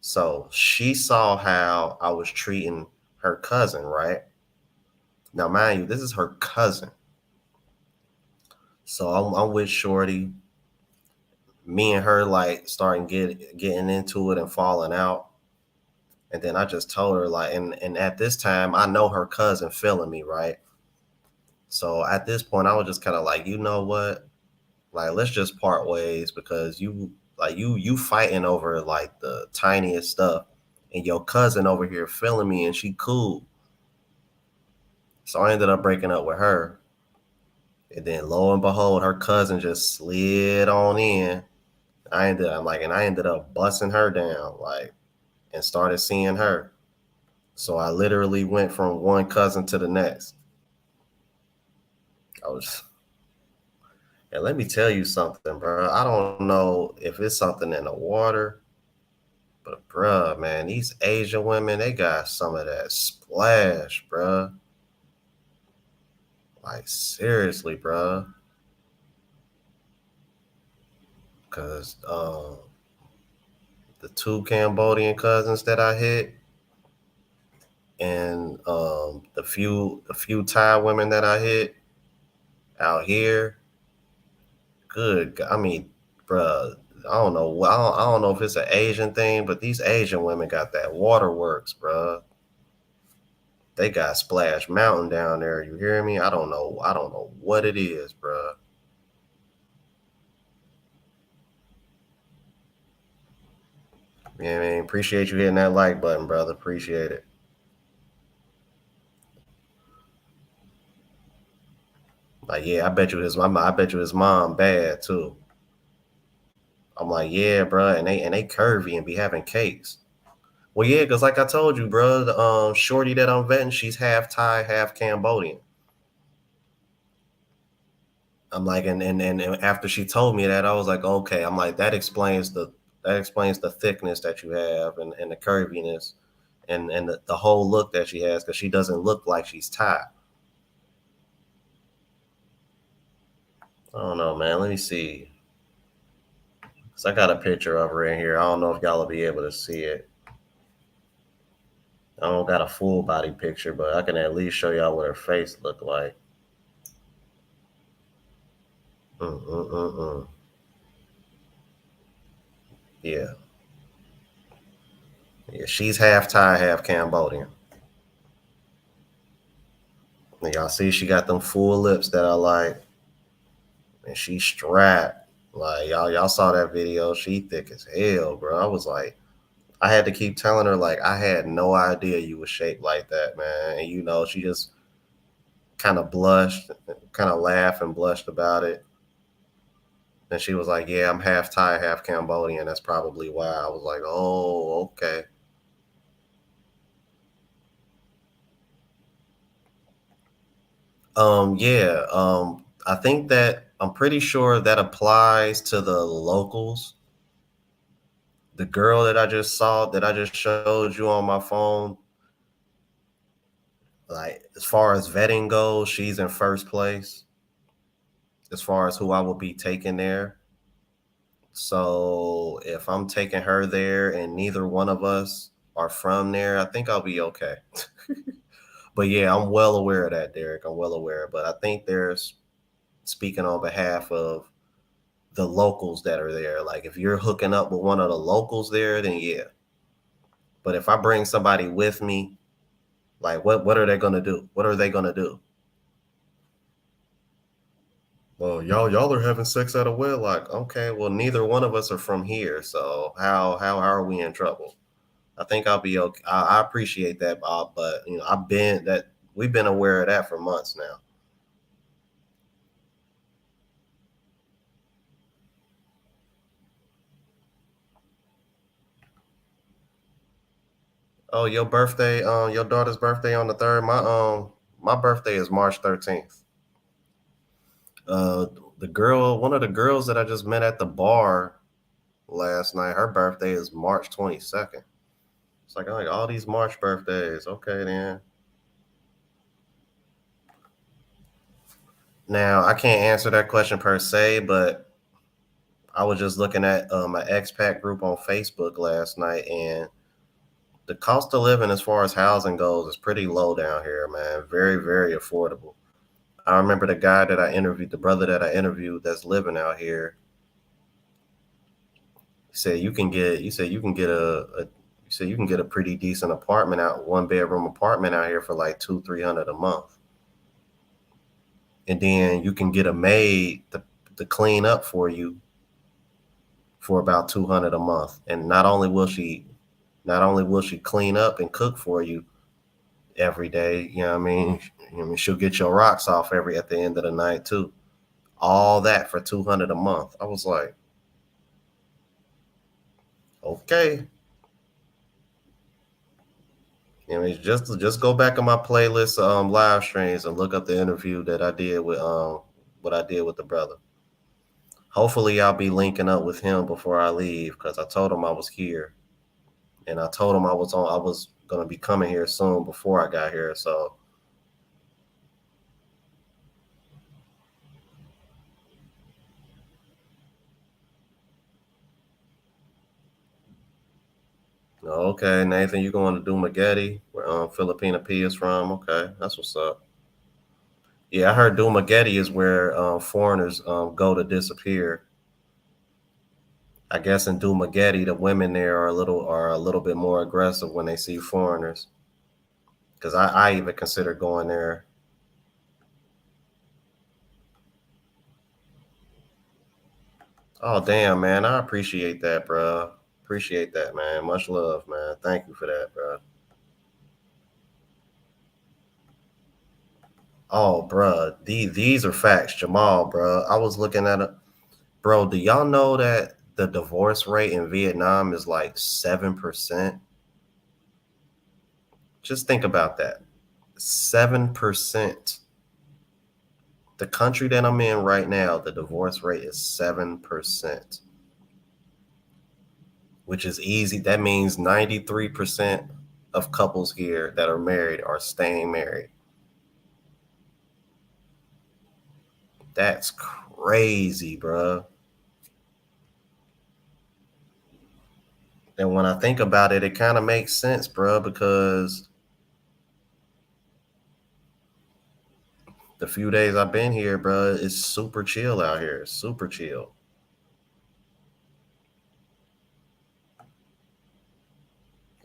So she saw how I was treating her cousin, right? Now, mind you, this is her cousin. So I'm with Shorty. Me and her like starting getting into it and falling out. And then I just told her like, and at this time, I know her cousin feeling me, right? So at this point, I was just kind of like, you know what? Like, let's just part ways because you fighting over like the tiniest stuff, and your cousin over here feeling me, and she cool. So I ended up breaking up with her, and then lo and behold, her cousin just slid on in. I ended up busting her down, like, and started seeing her. So I literally went from one cousin to the next. I was, and let me tell you something, bro. I don't know if it's something in the water. But bruh, man, these Asian women, they got some of that splash, bruh. Like seriously, bruh. Cause the two Cambodian cousins that I hit, and the few Thai women that I hit out here, I mean, bruh, I don't know if it's an Asian thing, but these Asian women got that waterworks, bruh. They got Splash Mountain down there. You hear me? I don't know. I don't know what it is, bruh. Yeah, man. Appreciate you hitting that like button, brother. Appreciate it. Like, yeah, I bet you his mom bad too. I'm like, yeah, bro, and they curvy and be having cakes. Well, yeah, because like I told you, bro, the shorty that I'm vetting, she's half Thai, half Cambodian. I'm like, and after she told me that, I was like, okay. I'm like, that explains the thickness that you have and the curviness and the whole look that she has because she doesn't look like she's Thai. I don't know, man. Let me see. So I got a picture of her in here. I don't know if y'all will be able to see it. I don't got a full body picture, but I can at least show y'all what her face looked like. Mm-mm-mm-mm. Yeah. Yeah, she's half Thai, half Cambodian. And y'all see she got them full lips that I like. And she's strapped. Like y'all saw that video. She thick as hell, bro. I was like, I had to keep telling her, like, I had no idea you was shaped like that, man. And she just kind of blushed, kind of laughed and blushed about it. And she was like, yeah, I'm half Thai, half Cambodian. That's probably why. I was like, oh, okay. Yeah. I think that I'm pretty sure that applies to the locals. The girl that I just saw, that I just showed you on my phone, like as far as vetting goes, she's in first place as far as who I will be taking there. So if I'm taking her there and neither one of us are from there, I think I'll be okay. But yeah, I'm well aware of that, Derek. I'm well aware. But I think there's speaking on behalf of the locals that are there. Like if you're hooking up with one of the locals there, then yeah. But if I bring somebody with me, like what are they gonna do? What are they gonna do? Well, y'all are having sex out of wedlock. Okay, well neither one of us are from here, so how are we in trouble? I think I'll be okay. I appreciate that, Bob, but I've been that we've been aware of that for months now. Oh, your birthday, your daughter's birthday on the third. My birthday is March 13th. Uh, the girl, one of the girls that I just met at the bar last night, her birthday is March 22nd. It's like all these March birthdays. Okay, then. Now I can't answer that question per se, but I was just looking at my expat group on Facebook last night, and the cost of living as far as housing goes is pretty low down here, man. Very, very affordable. I remember the guy that I interviewed, the brother that I interviewed that's living out here. He said you can get. He said you can get a you said you can get a pretty decent apartment out, one bedroom apartment out here for like 200-300 a month, and then you can get a maid to clean up for you for about 200 a month. And not only will she clean up and cook for you every day, you know what I mean? She'll get your rocks off every at the end of the night too. All that for 200 a month. I was like, okay. Just go back on my playlist live streams and look up the interview that I did with what I did with the brother. Hopefully I'll be linking up with him before I leave because I told him I was here. And I told him I was gonna be coming here soon before I got here. So okay, Nathan, you going to Dumagetti, where Filipina P is from? Okay, that's what's up. Yeah, I heard Dumagetti is where foreigners go to disappear. I guess in Dumagetti, the women there are a little bit more aggressive when they see foreigners. Because I even consider going there. Oh damn, man, I appreciate that, bro. Appreciate that, man. Much love, man. Thank you for that, bro. Oh, bro, these are facts, Jamal, bro. I was looking at it, bro. Do y'all know that the divorce rate in Vietnam is like 7%? Just think about that. 7%. The country that I'm in right now, the divorce rate is 7%, which is easy. That means 93% of couples here that are married are staying married. That's crazy, bro. And when I think about it, it kind of makes sense, bro, because the few days I've been here, bro, it's super chill out here. Super chill.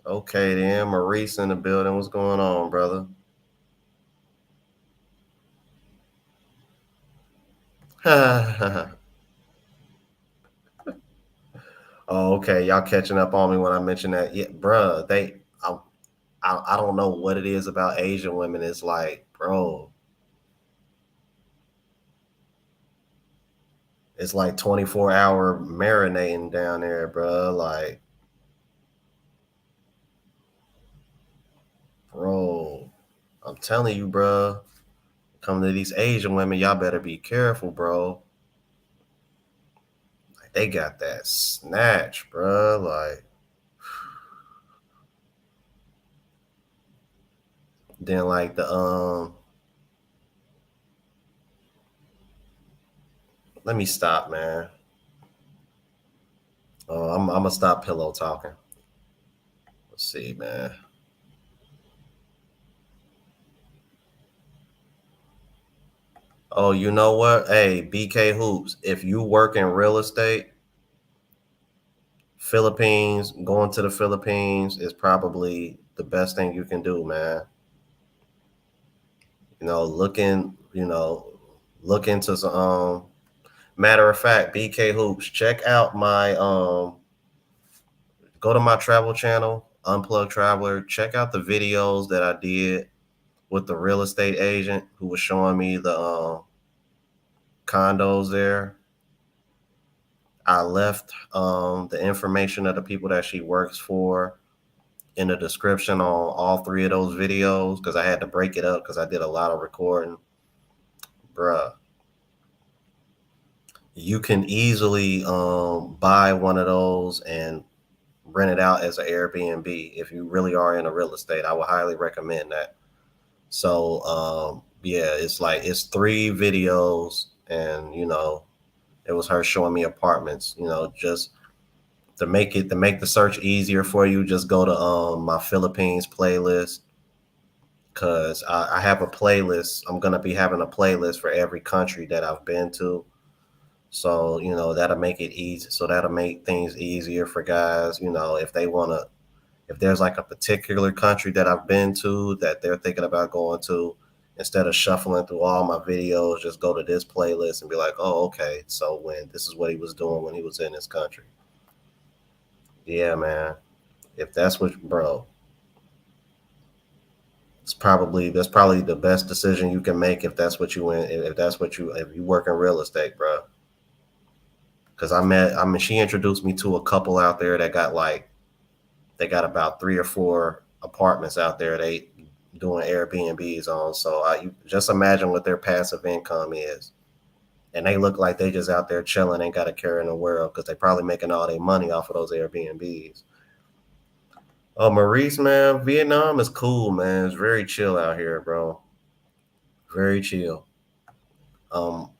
Okay, then Maurice in the building. What's going on, brother? Oh, okay. Y'all catching up on me when I mentioned that. Yeah, bro. I don't know what it is about Asian women. It's like, bro, it's like 24-hour marinating down there, bro. Like, bro, I'm telling you, bro. Coming to these Asian women, y'all better be careful, bro. Like, they got that snatch, bro. Like, then like the let me stop, man. I'm gonna stop pillow talking. Let's see, man. Oh, you know what? Hey, BK Hoops, if you work in real estate, Philippines, going to the Philippines is probably the best thing you can do, man. Look into some matter of fact, BK Hoops, check out my go to my travel channel Unplugged Traveler, check out the videos that I did with the real estate agent who was showing me the condos there. I left the information of the people that she works for in the description on all three of those videos because I had to break it up because I did a lot of recording. Bruh, you can easily buy one of those and rent it out as an Airbnb if you really are into real estate. I would highly recommend that. So yeah, it's three videos, and it was her showing me apartments. Just to make the search easier for you, just go to my Philippines playlist because I have a playlist. I'm gonna be having a playlist for every country that I've been to. So that'll make it easy. So that'll make things easier for guys. If they wanna, if there's like a particular country that I've been to that they're thinking about going to, instead of shuffling through all my videos, just go to this playlist and be like, oh, okay. So when this is what he was doing when he was in this country. Yeah, man. If that's what, bro, that's probably the best decision you can make if that's what you in, if that's what you if you work in real estate, bro. Because I mean, she introduced me to a couple out there that got they got about 3 or 4 apartments out there they doing Airbnbs on. So you just imagine what their passive income is, and they look like they just out there chilling, ain't got a care in the world because they probably making all their money off of those Airbnbs. Oh, Maurice, man, Vietnam is cool, man. It's very chill out here, bro. Very chill. Um,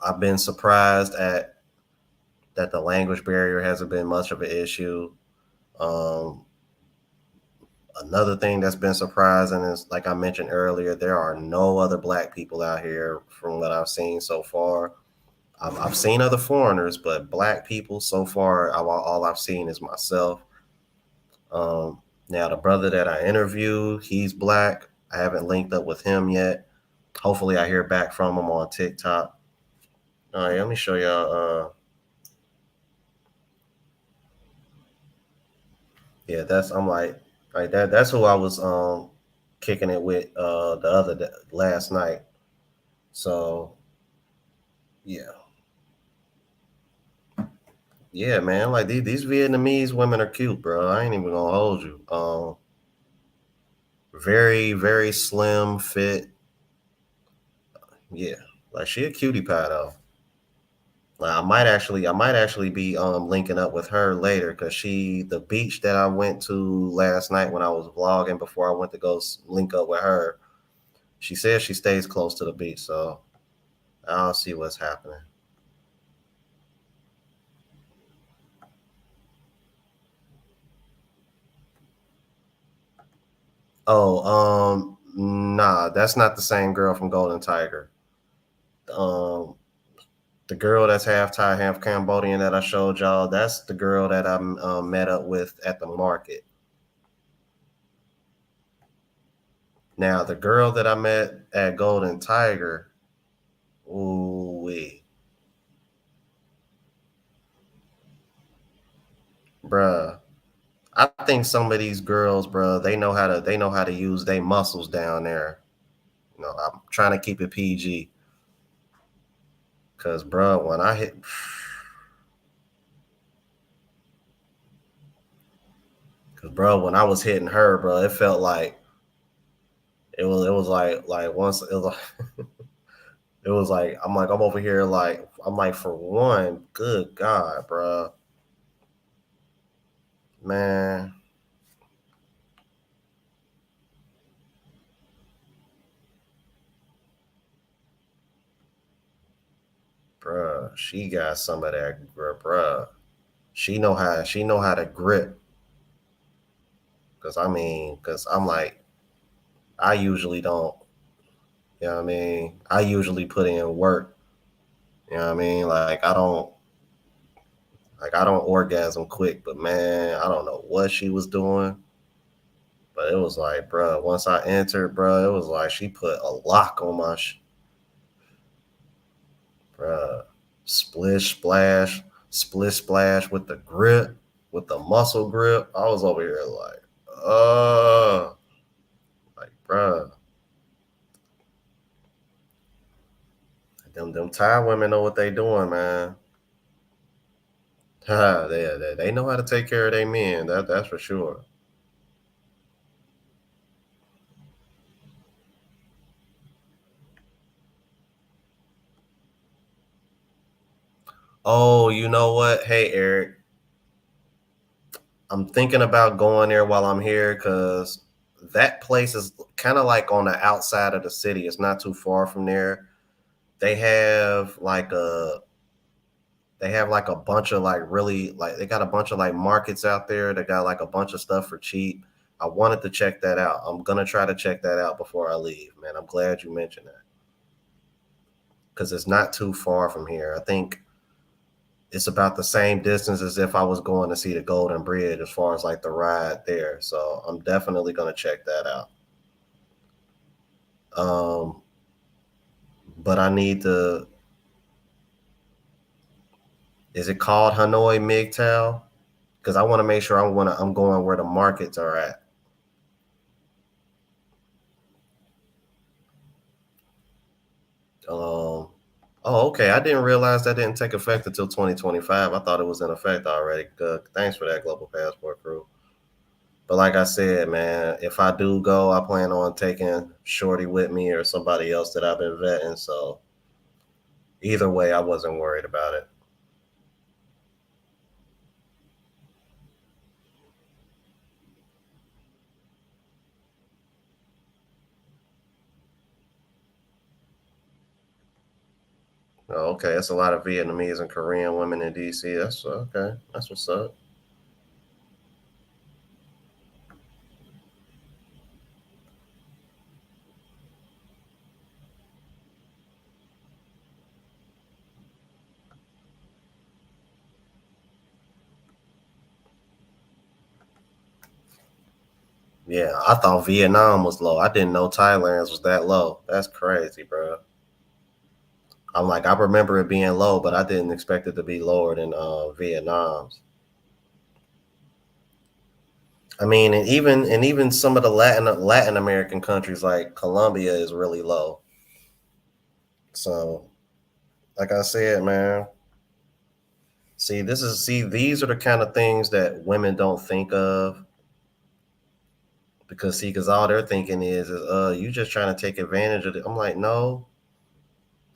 I've been surprised at that the language barrier hasn't been much of an issue. Um, Another thing that's been surprising is, like I mentioned earlier, there are no other black people out here from what I've seen so far. I've seen other foreigners, but black people so far, all I've seen is myself. Now, the brother that I interviewed, he's black. I haven't linked up with him yet. Hopefully, I hear back from him on TikTok. All right, let me show y'all. Yeah, I'm like that. That's who I was kicking it with last night. So yeah, yeah, man. Like these Vietnamese women are cute, bro. I ain't even gonna hold you. Very very slim fit. Yeah, like she a cutie pie though. Like I might actually be linking up with her later because the beach that I went to last night when I was vlogging before I went to go link up with her. She says she stays close to the beach, so I'll see what's happening. Oh, nah, that's not the same girl from Golden Tiger. Um, the girl that's half Thai, half Cambodian that I showed y'all, that's the girl that I met up with at the market. Now, the girl that I met at Golden Tiger, ooh wee, bruh. I think some of these girls, bruh, they know how to use their muscles down there. I'm trying to keep it PG, cause bruh, when I hit, cause bruh, when I was hitting her, bruh, it felt like it was like once it was like it was like I'm over here like I'm like for one, good God, bruh, man, bruh, she got some of that grip, bruh. She know how to grip. Cause I'm like I usually don't. You know what I mean? I usually put in work. You know what I mean? Like I don't orgasm quick, but man, I don't know what she was doing. But it was like, bruh, once I entered, bruh, it was like she put a lock on bruh, splish splash with the grip, with the muscle grip. I was over here like, Like, bruh, them Thai women know what they doing, man. They know how to take care of their men. That's for sure. Oh, you know what? Hey, Eric, I'm thinking about going there while I'm here because that place is kind of like on the outside of the city. It's not too far from there. They have like a they have like a bunch of like really like they got a bunch of like markets out there. They got like a bunch of stuff for cheap. I wanted to check that out. I'm gonna try to check that out before I leave, man. I'm glad you mentioned that because it's not too far from here. I think it's about the same distance as if I was going to see the Golden Bridge as far as like the ride there. So I'm definitely gonna check that out. Um, but I need to. Is it called Hanoi MGTOW? Because I want to make sure I'm going where the markets are at. Um, oh, okay. I didn't realize that didn't take effect until 2025. I thought it was in effect already. Good. Thanks for that, Global Passport Crew. But like I said, man, if I do go, I plan on taking Shorty with me or somebody else that I've been vetting. So either way, I wasn't worried about it. Oh, okay, that's a lot of Vietnamese and Korean women in DC. That's okay. That's what's up. Yeah, I thought Vietnam was low. I didn't know Thailand's was that low. That's crazy, bro. I'm like, I remember it being low, but I didn't expect it to be lower than Vietnam's. I mean, and even some of the Latin American countries like Colombia is really low. So, like I said, man, see these are the kind of things that women don't think of because all they're thinking is you just trying to take advantage of it. I'm like, no,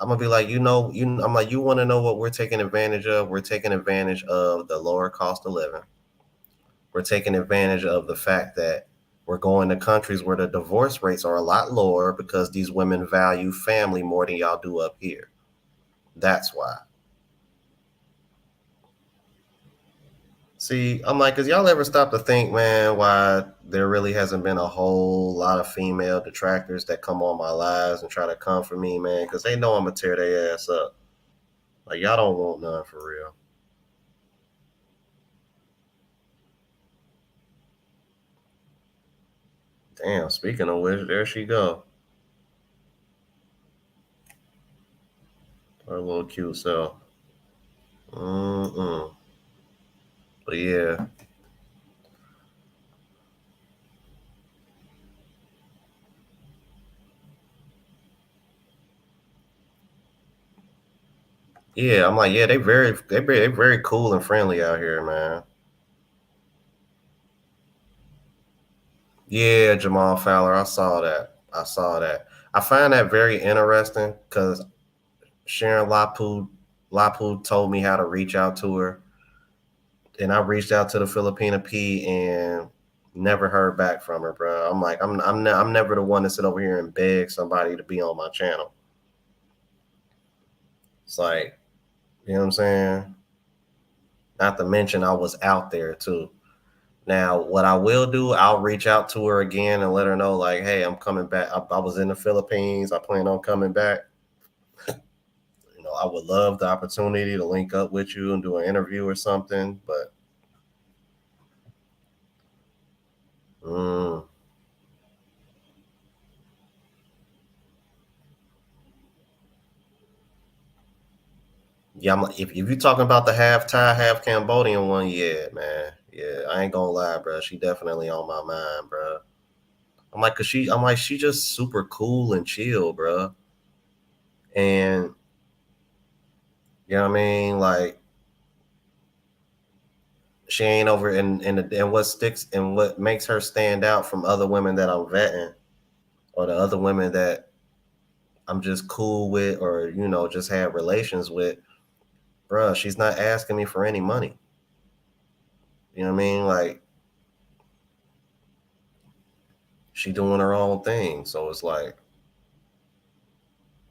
I'm gonna be like, I'm like, you want to know what we're taking advantage of? We're taking advantage of the lower cost of living. We're taking advantage of the fact that we're going to countries where the divorce rates are a lot lower because these women value family more than y'all do up here. That's why. See, I'm like, cause y'all ever stop to think, man, why there really hasn't been a whole lot of female detractors that come on my lives and try to come for me, man, because they know I'm gonna tear their ass up. Like y'all don't want none for real. Damn. Speaking of which, there she go. Her little cute self. Mm-mm. But yeah, yeah. I'm like, yeah, they very cool and friendly out here, man. Yeah, Jamal Fowler. I saw that. I saw that. I find that very interesting because Sharon Lapu told me how to reach out to her, and I reached out to the Filipina P and never heard back from her, bro. I'm like, I'm never the one to sit over here and beg somebody to be on my channel. It's like, you know what I'm saying? Not to mention, I was out there too. Now, what I will do, I'll reach out to her again and let her know, like, hey, I'm coming back. I was in the Philippines. I plan on coming back. I would love the opportunity to link up with you and do an interview or something. But mm, yeah, if you're talking about the half Thai, half Cambodian one, yeah, man, Yeah, I ain't gonna lie, bro. She definitely on my mind, bro. I'm like, she just super cool and chill, bro. And you know what I mean? Like, she ain't over and what sticks and what makes her stand out from other women that I'm vetting or the other women that I'm just cool with or, just have relations with, bruh, she's not asking me for any money. You know what I mean? Like, she doing her own thing. So it's like,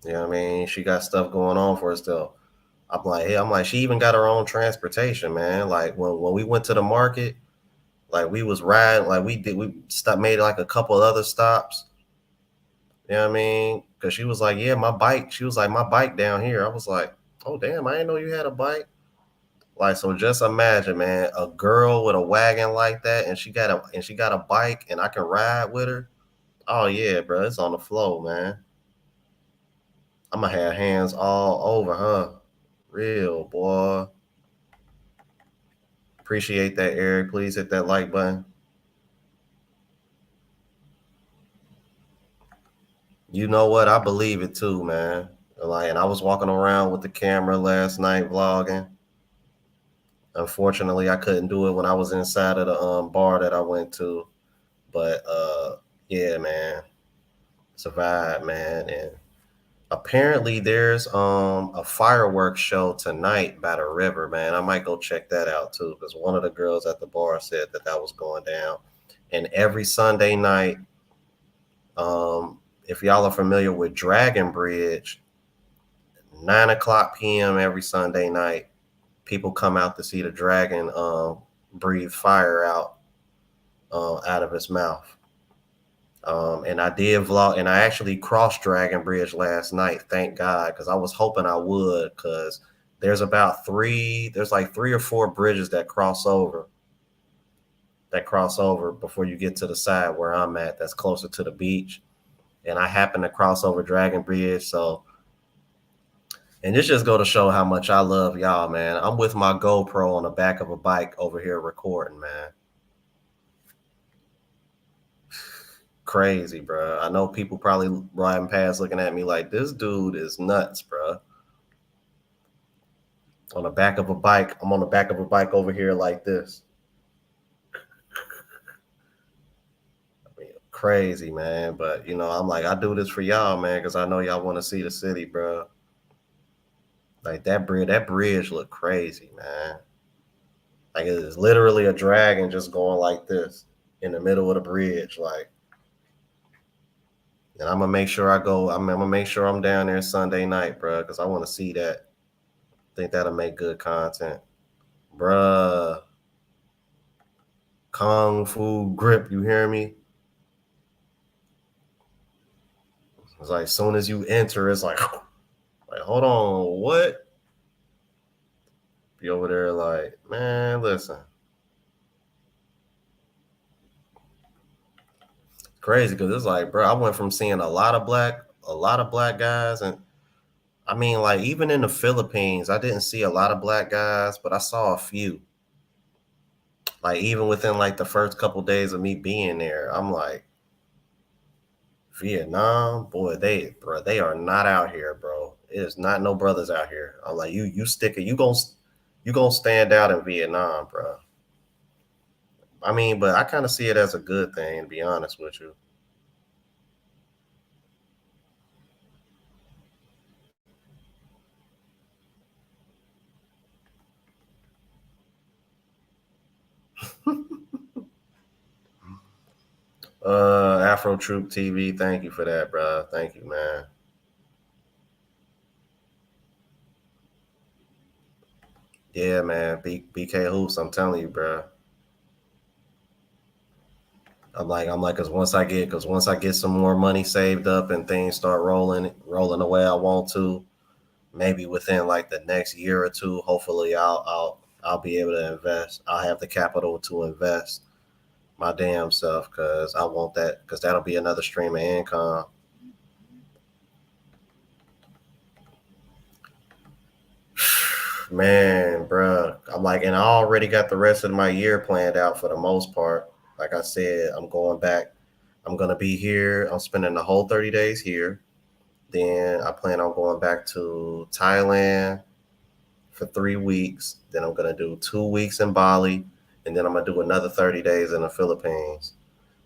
you know what I mean? She got stuff going on for herself. I'm like, she even got her own transportation, man. Like when we went to the market, like we was riding, like we stopped, made like a couple other stops. You know what I mean? Cause she was like, yeah, my bike. She was like, my bike down here. I was like, oh damn, I didn't know you had a bike. Like, so just imagine, man, a girl with a wagon like that, and she got a bike, and I can ride with her. Oh yeah, bro, it's on the flow, man. I'm gonna have hands all over her. Real boy. Appreciate that, Eric. Please hit that like button. You know what? I believe it too, man. Like, and I was walking around with the camera last night vlogging. Unfortunately, I couldn't do it when I was inside of the bar that I went to. But yeah, man, it's a vibe, man. And apparently, there's a fireworks show tonight by the river, man. I might go check that out too, because one of the girls at the bar said that that was going down. And every Sunday night, if y'all are familiar with Dragon Bridge, 9 o'clock p.m. every Sunday night, people come out to see the dragon breathe fire out of his mouth. And I did vlog, and I actually crossed Dragon Bridge last night. Thank God, because I was hoping I would. Because there's like three or four bridges that cross over before you get to the side where I'm at. That's closer to the beach, and I happened to cross over Dragon Bridge. So, and this just go to show how much I love y'all, man. I'm with my GoPro on the back of a bike over here recording, man. Crazy, bro. I know people probably riding past looking at me like this dude is nuts, bro. On the back of a bike, I'm on the back of a bike over here like this. I mean, crazy, man. But I'm like, I do this for y'all, man, because I know y'all want to see the city, bro. Like that bridge look crazy, man. Like it is literally a dragon just going like this in the middle of the bridge, like. And I'm gonna make sure I go. I'm gonna make sure I'm down there Sunday night, bro, because I want to see that. Think that'll make good content, bruh. Kung Fu grip, you hear me? It's like as soon as you enter, it's like, like hold on, what? Be over there like, man, listen, crazy because it's like, bro, I went from seeing a lot of black guys, and I mean, like even in the Philippines, I didn't see a lot of black guys, but I saw a few. Like even within like the first couple days of me being there, I'm like, Vietnam, boy, they are not out here, bro. It is not no brothers out here. I'm like, you stick it, you gonna stand out in Vietnam, bro. I mean, but I kind of see it as a good thing, to be honest with you. Afro Troop TV, thank you for that, bro. Thank you, man. Yeah, man. BK Hoops, I'm telling you, bro. Cause once I get some more money saved up and things start rolling the way I want to, maybe within like the next year or two, hopefully I'll be able to invest. I'll have the capital to invest my damn self because I want that because that'll be another stream of income. Man, bruh, I'm like, and I already got the rest of my year planned out for the most part. Like I said, I'm going back. I'm gonna be here. I'm spending the whole 30 days here. Then I plan on going back to Thailand for 3 weeks. Then I'm gonna do 2 weeks in Bali, and then I'm gonna do another 30 days in the Philippines.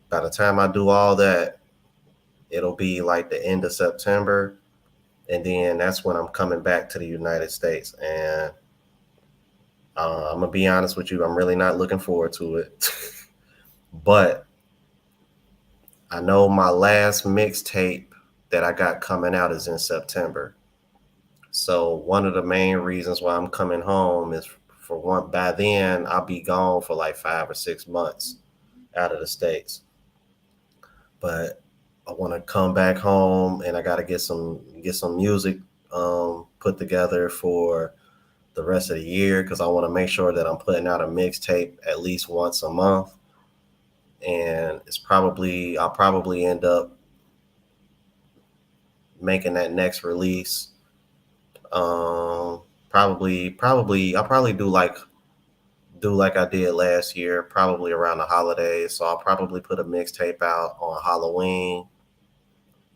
By the time I do all that, it'll be like the end of September, and then that's when I'm coming back to the United States. And I'm gonna be honest with you, I'm really not looking forward to it. But I know my last mixtape that I got coming out is in September. So one of the main reasons why I'm coming home is for one, by then I'll be gone for like 5 or 6 months out of the States. But I want to come back home and I got to get some music put together for the rest of the year because I want to make sure that I'm putting out a mixtape at least once a month. And I'll probably end up making that next release. I'll probably do like I did last year, probably around the holidays. So I'll probably put a mixtape out on Halloween,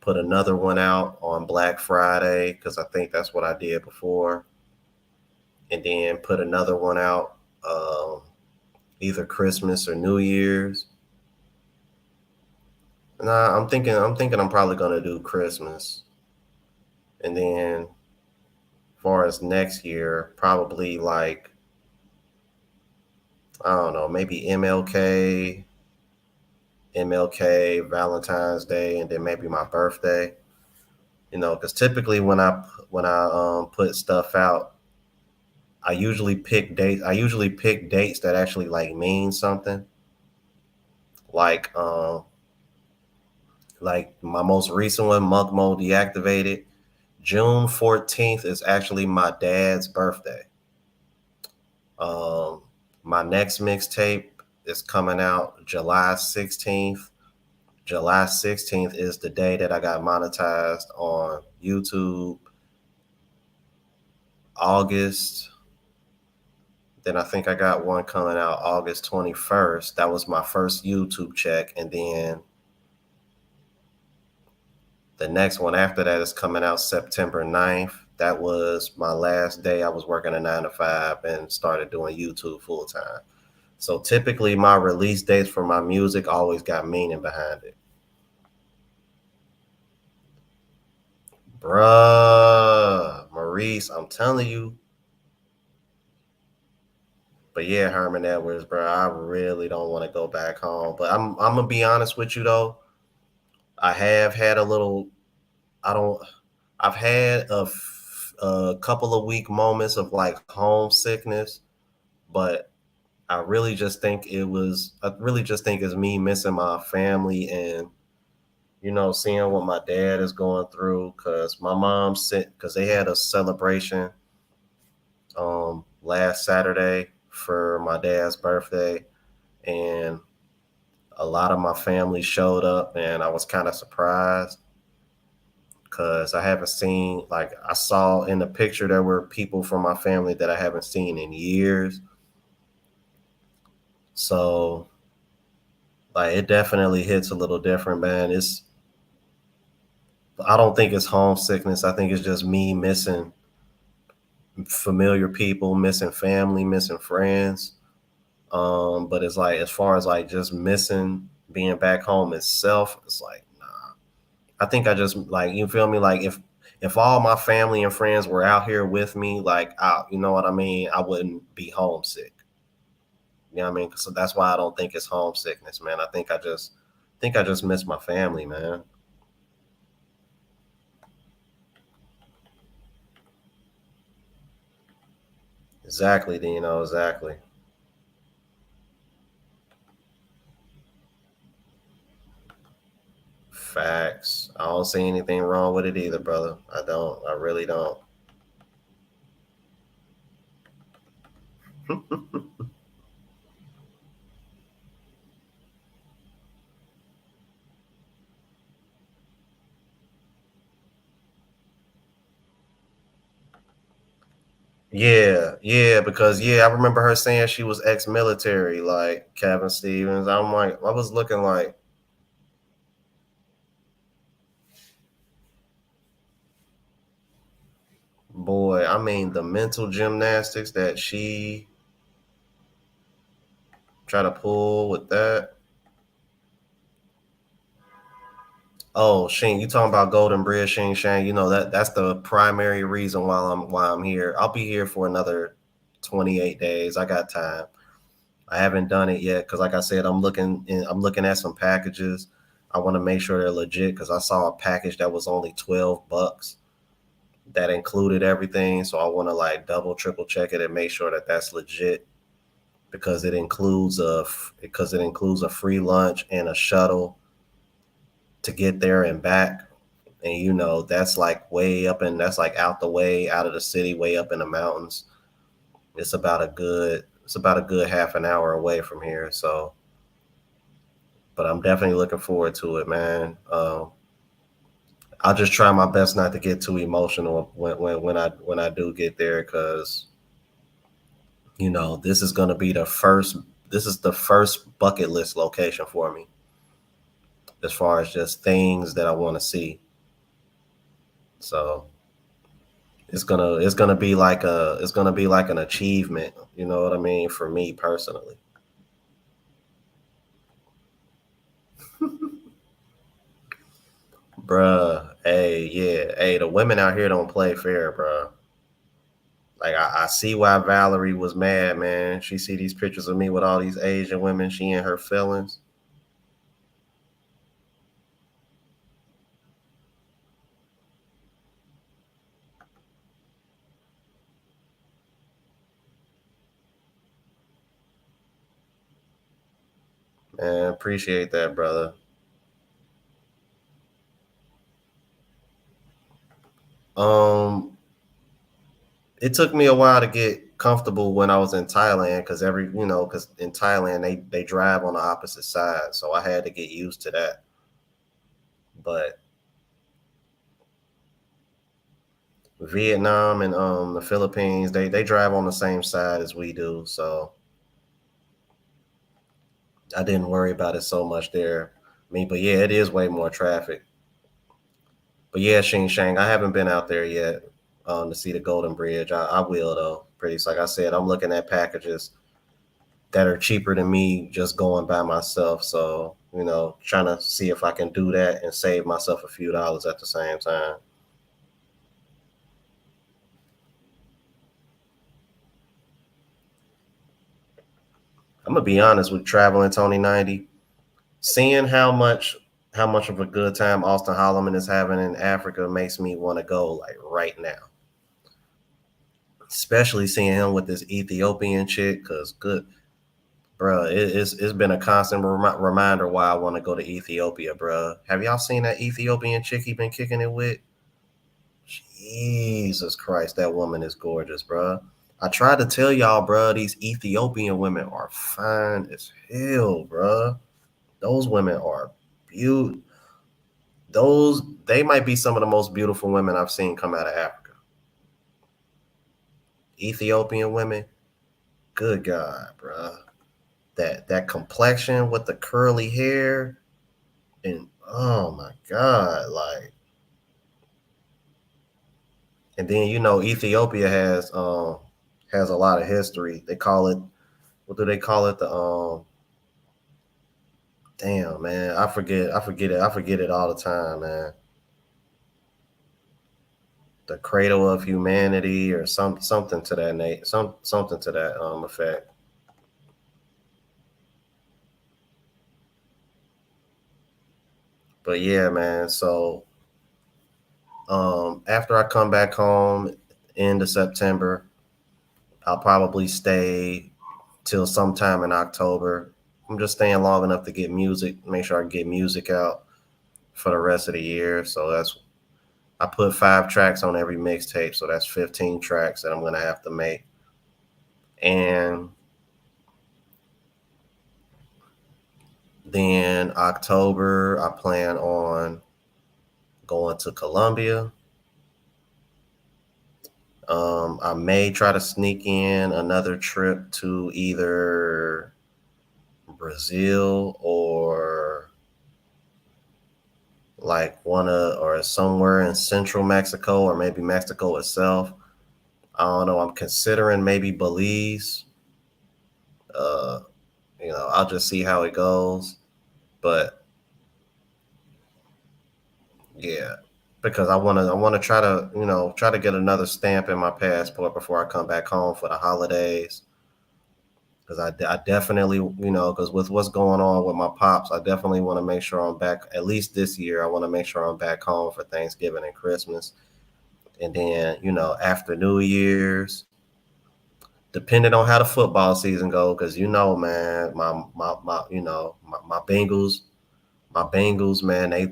put another one out on Black Friday because I think that's what I did before, and then put another one out either Christmas or New Year's. Nah, I'm thinking I'm probably gonna do Christmas, and then far as next year, probably like I don't know, maybe MLK, Valentine's Day, and then maybe my birthday. Because typically when I put stuff out, I usually pick dates that actually like mean something. Like like my most recent one, Monk Mode Deactivated. June 14th is actually my dad's birthday. Um, my next mixtape is coming out July 16th. July 16th is the day that I got monetized on YouTube. August, then I think I got one coming out August 21st. That was my first YouTube check. And then the next one after that is coming out September 9th. That was my last day. I was working a 9 to 5 and started doing YouTube full time. So typically my release dates for my music always got meaning behind it. Bruh, Maurice, I'm telling you. But yeah, Herman Edwards, bro, I really don't want to go back home. But I'm gonna be honest with you though. I have had a little. I don't. I've had a couple of weak moments of like homesickness, but I really just think it was. I really just think it's me missing my family and seeing what my dad is going through. Cause my mom sent because they had a celebration last Saturday for my dad's birthday, and a lot of my family showed up, and I was kind of surprised because I haven't seen, like, I saw in the picture there were people from my family that I haven't seen in years. So, like, it definitely hits a little different, man. I don't think it's homesickness. I think it's just me missing familiar people, missing family, missing friends. But it's like, as far as like just missing being back home itself, it's like, nah. I think I just like, you feel me? Like if all my family and friends were out here with me, like you know what I mean, I wouldn't be homesick. You know what I mean? So that's why I don't think it's homesickness, man. I think I just miss my family, man. Exactly, Dino. Exactly. Facts. I don't see anything wrong with it either, brother. I don't. I really don't. Yeah, yeah, because yeah, I remember her saying she was ex-military, like Kevin Stevens. I'm like, I was looking like, boy, I mean, the mental gymnastics that she tried to pull with that. Oh, Shane, you talking about Golden Bridge, Shane Shane? You know that's the primary reason why I'm here. I'll be here for another 28 days. I got time. I haven't done it yet because, like I said, I'm looking at some packages. I want to make sure they're legit because I saw a package that was only $12 that included everything. So I want to like double, triple check it and make sure that that's legit because it includes a free lunch and a shuttle to get there and back. And that's like way up and that's like out the way, out of the city, way up in the mountains. It's about a good half an hour away from here. So, but I'm definitely looking forward to it, man. I'll just try my best not to get too emotional when I do get there, because this is gonna be the first. This is the first bucket list location for me, as far as just things that I want to see. So it's gonna be like an achievement. You know what I mean, for me personally, bruh. Hey, yeah, hey, the women out here don't play fair, bruh. Like I see why Valerie was mad, man. She see these pictures of me with all these Asian women. She in her feelings. Man, appreciate that, brother. Um, it took me a while to get comfortable when I was in Thailand, because in Thailand they drive on the opposite side, so I had to get used to that. But Vietnam and the Philippines, they drive on the same side as we do, so I didn't worry about it so much there. I mean, but yeah, it is way more traffic. But yeah, Shing Shang, I haven't been out there yet to see the Golden Bridge. I will though. Pretty, like I said, I'm looking at packages that are cheaper than me just going by myself. So trying to see if I can do that and save myself a few dollars at the same time. I'm gonna be honest with traveling Tony 90, seeing how much of a good time Austin Holloman is having in Africa makes me want to go like right now. Especially seeing him with this Ethiopian chick, cause good, bro, it's been a constant reminder why I want to go to Ethiopia, bro. Have y'all seen that Ethiopian chick he been kicking it with? Jesus Christ, that woman is gorgeous, bro. I tried to tell y'all, bro, these Ethiopian women are fine as hell, bro. Those women are beautiful. They might be some of the most beautiful women I've seen come out of Africa. Ethiopian women, good God, bro. That complexion with the curly hair, and oh my God, like, and then Ethiopia has a lot of history. They call it, what do they call it? The damn, man, I forget it all the time, man. The cradle of humanity, or something to that something to that effect. But yeah, man. So after I come back home end of September, I'll probably stay till sometime in October. I'm just staying long enough to get music, make sure I get music out for the rest of the year. So I put 5 tracks on every mixtape, so that's 15 tracks that I'm gonna have to make. And then October, I plan on going to Colombia. I may try to sneak in another trip to either Brazil or like or somewhere in central Mexico or maybe Mexico itself. I don't know. I'm considering maybe Belize. Uh, I'll just see how it goes. But yeah, because I want to try to get another stamp in my passport before I come back home for the holidays. Because I definitely, because with what's going on with my pops, I definitely want to make sure I'm back at least this year. I want to make sure I'm back home for Thanksgiving and Christmas. And then, after New Year's, depending on how the football season goes, because man, my Bengals, man, they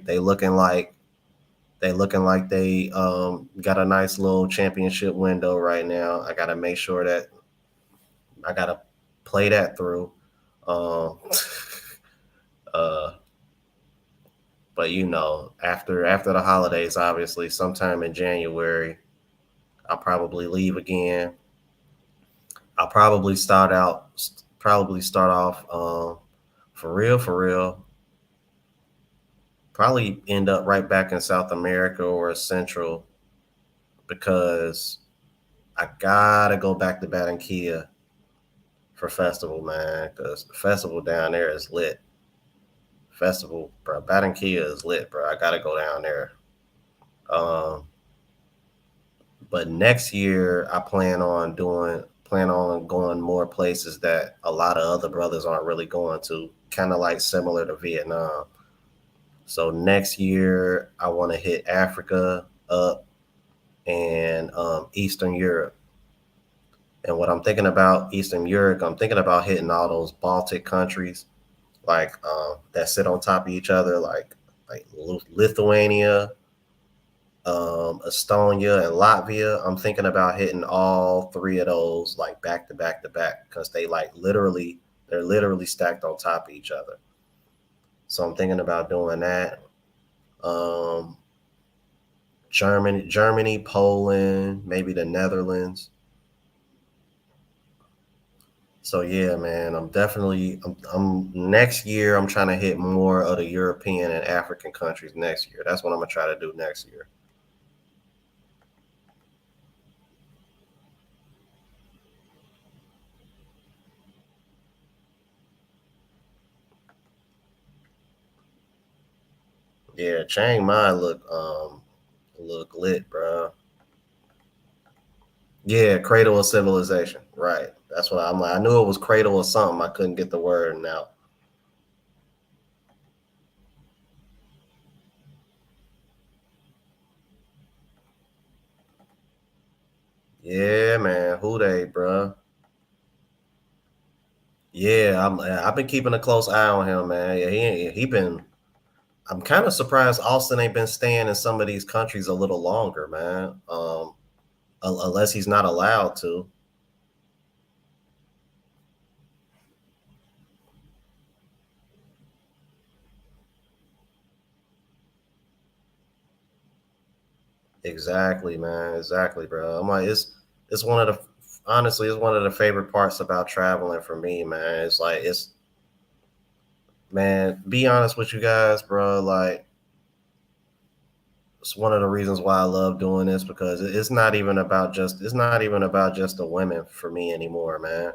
got a nice little championship window right now. I gotta make sure that I gotta play that through. Um, uh, but after the holidays, obviously, sometime in January, I'll probably leave again. I'll probably start off for real. Probably end up right back in South America or Central because I gotta go back to Barranquilla for festival, man. Because the festival down there is lit. Festival, bro. Barranquilla is lit, bro. I gotta go down there. Um, but next year I plan on going more places that a lot of other brothers aren't really going to, kind of like similar to Vietnam. So next year I want to hit Africa up and Eastern Europe. And what I'm thinking about Eastern Europe, I'm thinking about hitting all those Baltic countries, like that sit on top of each other, like Lithuania, Estonia, and Latvia. I'm thinking about hitting all three of those like back to back to back because they're literally stacked on top of each other. So I'm thinking about doing that. Um, Germany, Poland, maybe the Netherlands. So yeah, man, I'm next year. I'm trying to hit more of the European and African countries next year. That's what I'm gonna try to do next year. Yeah, Chiang Mai look lit, bro. Yeah, Cradle of Civilization. Right. That's what I'm like. I knew it was Cradle or something. I couldn't get the word out. Yeah, man. Who they, bro? Yeah, I've been keeping a close eye on him, man. Yeah, he been. I'm kind of surprised Austin ain't been staying in some of these countries a little longer, man. Unless he's not allowed to. Exactly, man. Exactly, bro. I'm like, it's one of the honestly, it's one of the favorite parts about traveling for me, man. It's like it's man. Be honest with you guys, bro. Like it's one of the reasons why I love doing this because it's not even about just the women for me anymore, man.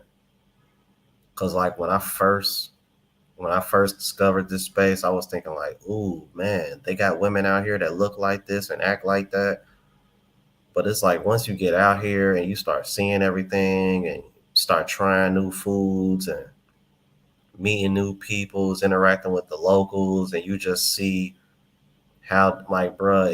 Because like when I first discovered this space, I was thinking like, ooh, man, they got women out here that look like this and act like that. But it's like once you get out here and you start seeing everything and start trying new foods and meeting new peoples, interacting with the locals, and you just see how like, bruh,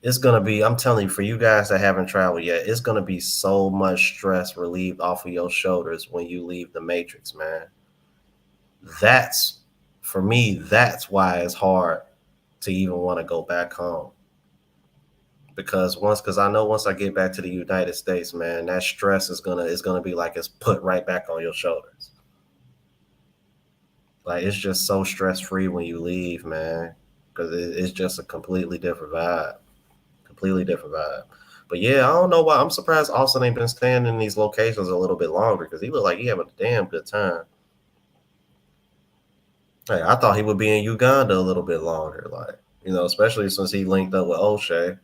it's gonna be. I'm telling you, for you guys that haven't traveled yet, it's gonna be so much stress relieved off of your shoulders when you leave the Matrix, man. That's for me. That's why it's hard to even want to go back home because I know once I get back to the United States, man, that stress is gonna be like it's put right back on your shoulders. Like it's just so stress free when you leave, man, because it's just a completely different vibe. Completely different vibe. But yeah, I don't know why. I'm surprised Austin ain't been staying in these locations a little bit longer because he looked like he having a damn good time. Hey, I thought he would be in Uganda a little bit longer, like, especially since he linked up with O'Shea.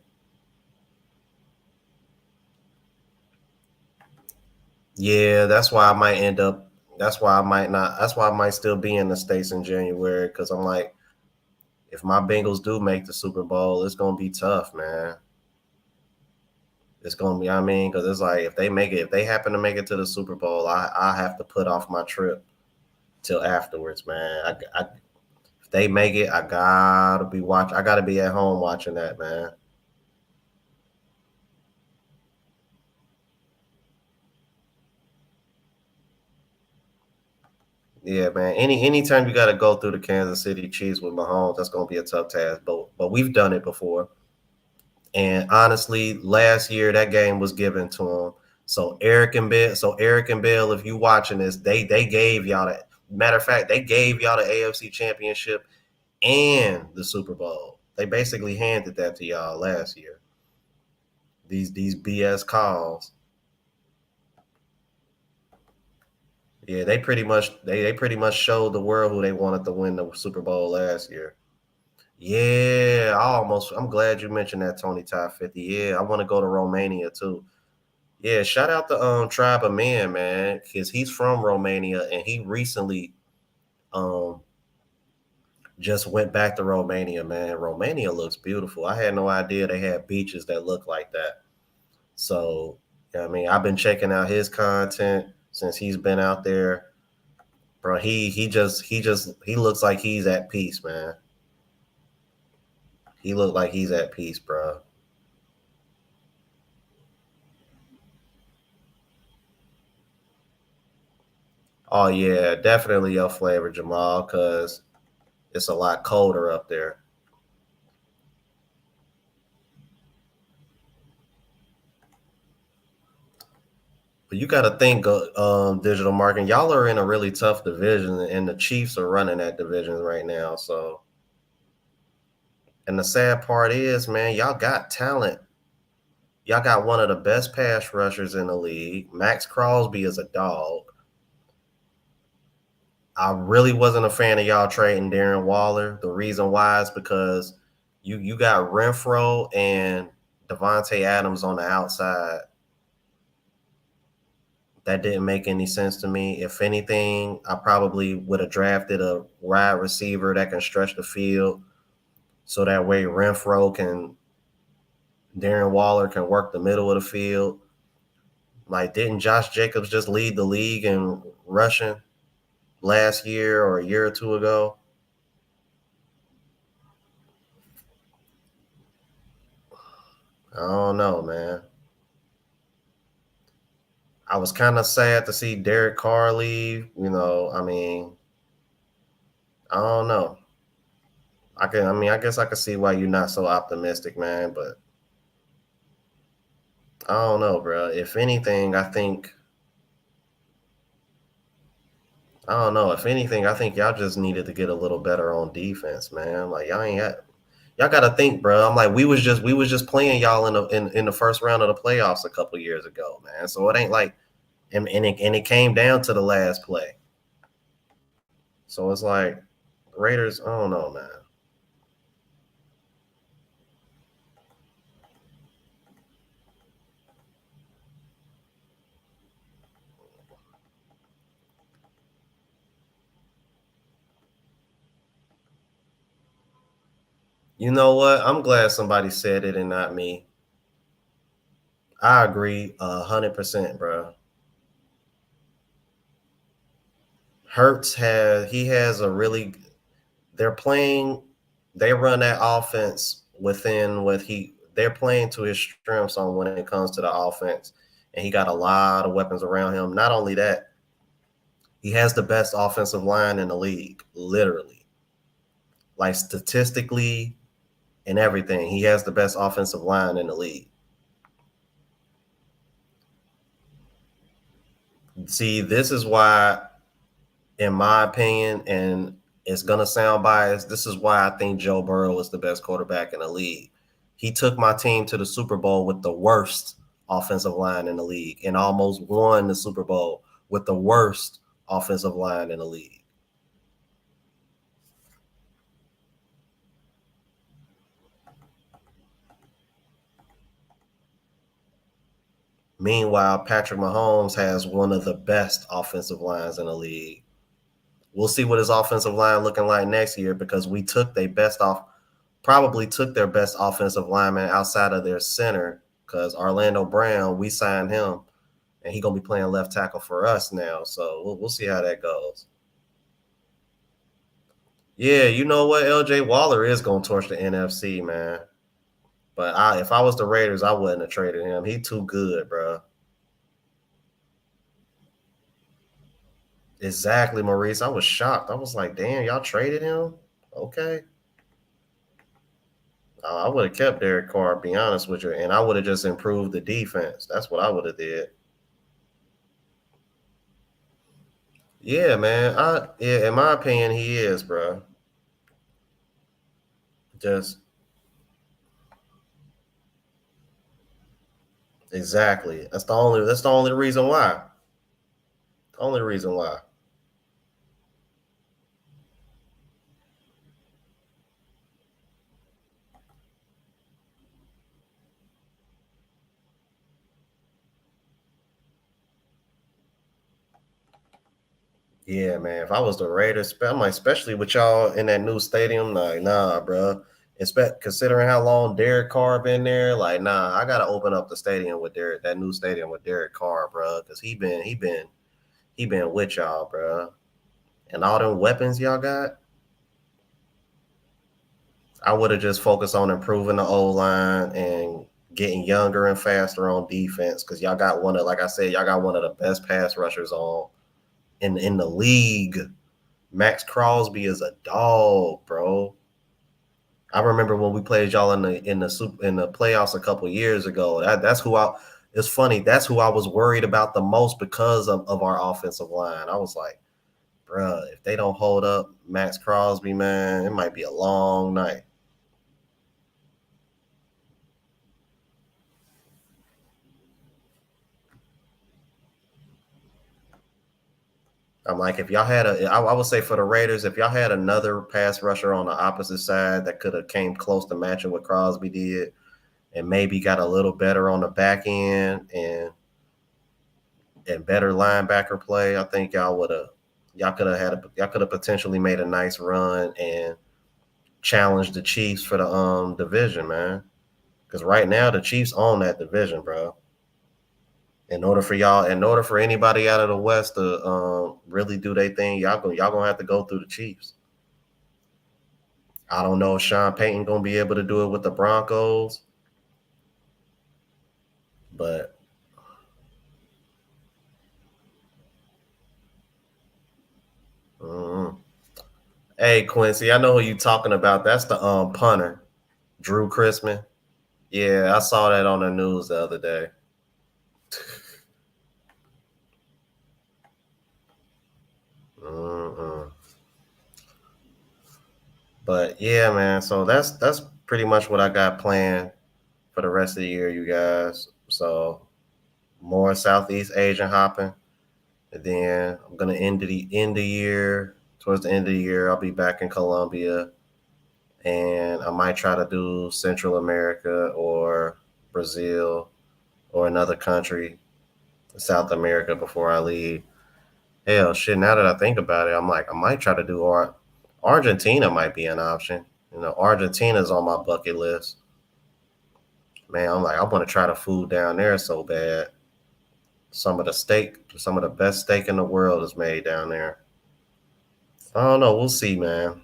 Yeah, that's why I might end up. That's why I might not. That's why I might still be in the States in January because I'm like, if my Bengals do make the Super Bowl, it's gonna be tough, man. It's gonna be. I mean, because it's like if they happen to make it to the Super Bowl, I have to put off my trip till afterwards, man. If they make it, I gotta be watch. I gotta be at home watching that, man. Yeah, man. Anytime you got to go through the Kansas City Chiefs with Mahomes, that's gonna be a tough task. But we've done it before. And honestly, last year that game was given to him. Eric and Bill, if you watching this, they gave y'all that. Matter of fact, they gave y'all the AFC Championship and the Super Bowl. They basically handed that to y'all last year. These BS calls. Yeah, they pretty much showed the world who they wanted to win the Super Bowl last year. Yeah, I'm glad you mentioned that Tony Top 50. Yeah, I want to go to Romania too. Yeah, shout out to Tribe of Man, man, because he's from Romania and he recently um just went back to Romania, man. Romania looks beautiful. I had no idea they had beaches that look like that. So, I mean, I've been checking out his content since he's been out there. Bro, he looks like he's at peace, man. He looked like he's at peace, bro. Oh yeah, definitely your flavor, Jamal, because it's a lot colder up there. But you got to think, digital marketing. Y'all are in a really tough division, and the Chiefs are running that division right now. So, and the sad part is, man, y'all got talent. Y'all got one of the best pass rushers in the league. Max Crosby is a dog. I really wasn't a fan of y'all trading Darren Waller. The reason why is because you got Renfro and Devontae Adams on the outside. That didn't make any sense to me. If anything, I probably would have drafted a wide receiver that can stretch the field, so that way Darren Waller can work the middle of the field. Like, didn't Josh Jacobs just lead the league in rushing last year or a year or two ago? I don't know, man. I was kind of sad to see Derek Carr leave. I mean, I don't know. I guess I could see why you're not so optimistic, man. But I don't know, bro. If anything, I don't know. If anything, I think y'all just needed to get a little better on defense, man. Like y'all got to think, bro. I'm like we was just playing y'all in the first round of the playoffs a couple years ago, man. So it ain't like and it came down to the last play. So it's like Raiders. I don't know, man. You know what? I'm glad somebody said it and not me. I agree 100%, bro. Hurts has he has a really they're playing they run that offense within what they're playing to his strengths on when it comes to the offense. And he got a lot of weapons around him. Not only that, he has the best offensive line in the league, literally. Like statistically and everything. He has the best offensive line in the league. See, this is why, in my opinion, and it's gonna sound biased, this is why I think Joe Burrow is the best quarterback in the league. He took my team to the Super Bowl with the worst offensive line in the league and almost won the Super Bowl with the worst offensive line in the league. Meanwhile, Patrick Mahomes has one of the best offensive lines in the league. We'll see what his offensive line looking like next year because we took their best off, probably took their best offensive lineman outside of their center because Orlando Brown, we signed him and he's gonna be playing left tackle for us now. So we'll see how that goes. Yeah, you know what? LJ Waller is gonna torch the NFC, man. But if I was the Raiders, I wouldn't have traded him. He too good, bro. Exactly, Maurice. I was shocked. I was like, damn, y'all traded him? Okay. I would have kept Derek Carr, be honest with you, and I would have just improved the defense. That's what I would have did. Yeah, man. In my opinion, he is, bro. Just exactly. That's the only reason why. The only reason why. Yeah, man. If I was the Raiders, I'm like, especially with y'all in that new stadium, like, nah, bro. Expect considering how long Derek Carr been there, like, nah, I gotta open up the stadium with that new stadium with Derek Carr, bro, because he been with y'all, bro, and all them weapons y'all got. I would have just focused on improving the O line and getting younger and faster on defense because y'all got one of, like I said, y'all got one of the best pass rushers on in the league. Max Crosby is a dog, bro. I remember when we played y'all in the playoffs a couple years ago. That's who I. It's funny. That's who I was worried about the most because of our offensive line. I was like, bruh, if they don't hold up Max Crosby, man, it might be a long night. I'm like, if y'all had I would say for the Raiders, if y'all had another pass rusher on the opposite side that could have came close to matching what Crosby did, and maybe got a little better on the back end and better linebacker play, I think y'all could have potentially made a nice run and challenged the Chiefs for the division, man. Because right now the Chiefs own that division, bro. In order for anybody out of the West to really do their thing, y'all gonna have to go through the Chiefs. I don't know if Sean Payton gonna be able to do it with the Broncos, but mm, hey Quincy, I know who you talking about. That's the punter, Drew Chrisman. Yeah, I saw that on the news the other day. Mm-mm. But yeah, man. So that's pretty much what I got planned for the rest of the year, you guys. So more Southeast Asian hopping, and then I'm gonna end the year. Towards the end of the year, I'll be back in Colombia, and I might try to do Central America or Brazil or another country, South America before I leave. Hell, shit. Now that I think about it, I'm like, I might try to do Argentina. Might be an option. Argentina's on my bucket list. Man, I'm like, I want to try the food down there so bad. Some of the best steak in the world is made down there. I don't know. We'll see, man.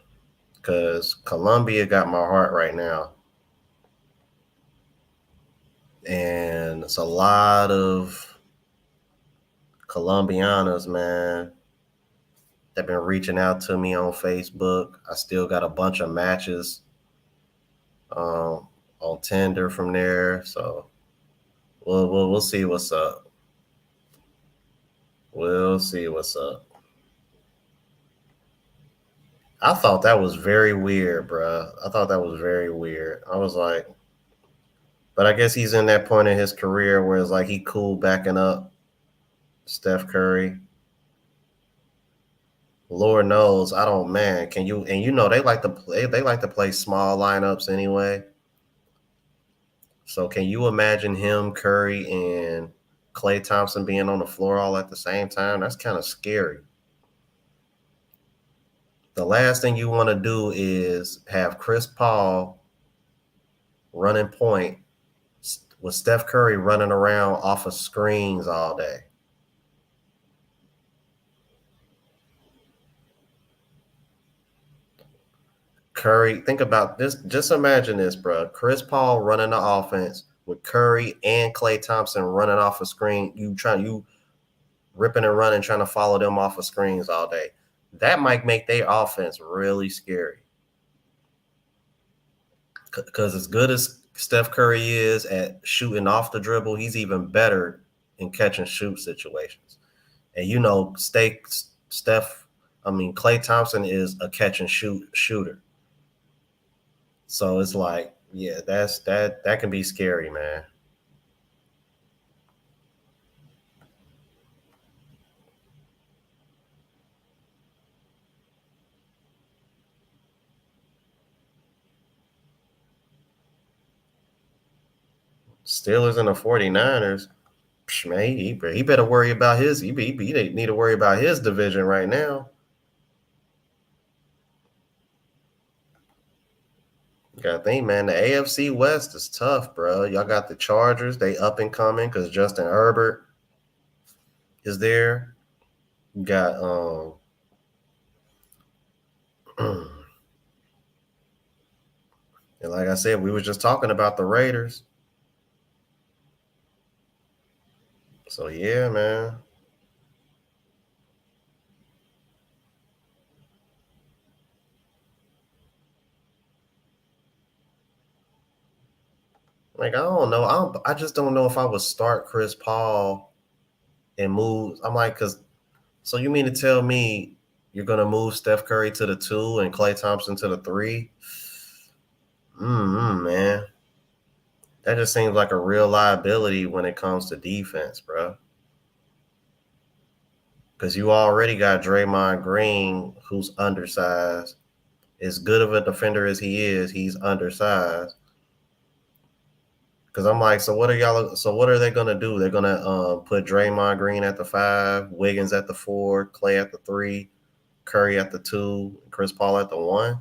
Because Colombia got my heart right now, and it's a lot of Colombianas, man. They've been reaching out to me on Facebook. I still got a bunch of matches um, on Tinder from there. So we'll see what's up. We'll see what's up. I thought that was very weird, bruh. I thought that was very weird. I was like, But I guess he's in that point in his career where it's like he cool backing up Steph Curry. Lord knows, I don't, man. Can you, and you know they like to play, they like to play small lineups anyway. So can you imagine him, Curry, and Klay Thompson being on the floor all at the same time? That's kind of scary. The last thing you want to do is have Chris Paul running point with Steph Curry running around off of screens all day. Curry, think about this. Just imagine this, bro. Chris Paul running the offense with Curry and Klay Thompson running off a screen. You ripping and running, trying to follow them off of screens all day. That might make their offense really scary. Because as good as Steph Curry is at shooting off the dribble, he's even better in catch and shoot situations. And you know, Klay Thompson is a catch and shoot shooter. So it's like, yeah, that can be scary, man. Steelers and the 49ers, man, he better worry about he need to worry about his division right now. You gotta think, man, the AFC West is tough, bro. Y'all got the Chargers, they up and coming because Justin Herbert is there. You got and like I said, we were just talking about the Raiders. So yeah, man. Like I don't know. I just don't know if I would start Chris Paul and move. I'm like, cause so you mean to tell me you're gonna move Steph Curry to the 2 and Klay Thompson to the 3? Man. That just seems like a real liability when it comes to defense, bro. Because you already got Draymond Green, who's undersized. As good of a defender as he is, he's undersized. Because I'm like, so what are y'all? So what are they gonna do? They're gonna put Draymond Green at the 5, Wiggins at the 4, Klay at the 3, Curry at the 2, Chris Paul at the 1.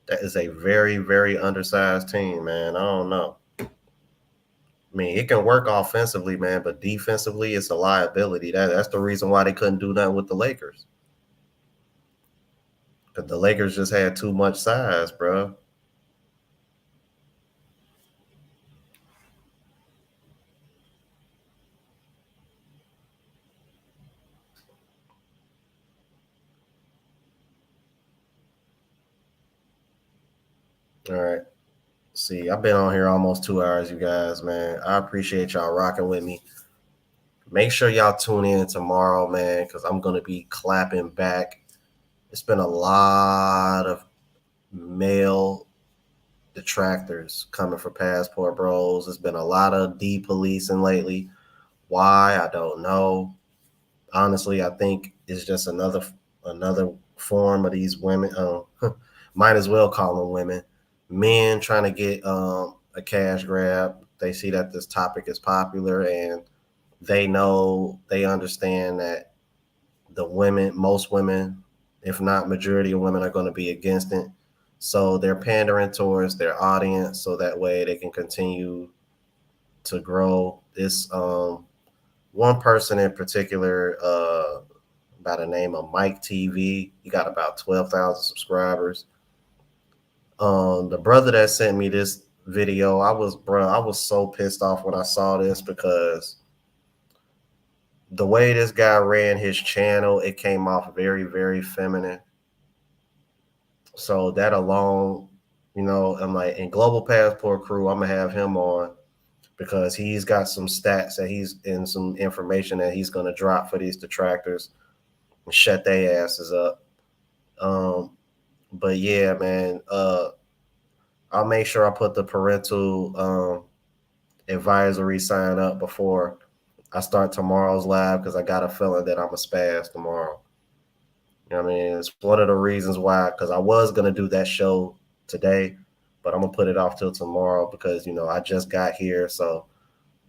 That is a very, very undersized team, man. I don't know. I mean, it can work offensively, man, but defensively, it's a liability. That's the reason why they couldn't do nothing with the Lakers. Because the Lakers just had too much size, bro. All right. See, I've been on here almost 2 hours, you guys, man. I appreciate y'all rocking with me. Make sure y'all tune in tomorrow, man, because I'm going to be clapping back. It's been a lot of male detractors coming for Passport Bros. There's been a lot of de-policing lately. Why? I don't know. Honestly, I think it's just another form of these women. Might as well call them women. Men trying to get a cash grab. They see that this topic is popular and they understand that most women, if not majority of women, are going to be against it. So they're pandering towards their audience so that way they can continue to grow. This one person in particular, by the name of Mike TV, he got about 12,000 subscribers. The brother that sent me this video, I was so pissed off when I saw this because the way this guy ran his channel, it came off very, very feminine. So that alone, I'm like, in Global Passport Crew, I'm gonna have him on because he's got some stats that he's in some information that he's gonna drop for these detractors and shut their asses up. But yeah, man, I'll make sure I put the parental advisory sign up before I start tomorrow's live because I got a feeling that I'm a spaz tomorrow. You know what I mean? It's one of the reasons why, because I was going to do that show today, but I'm going to put it off till tomorrow because, you know, I just got here. So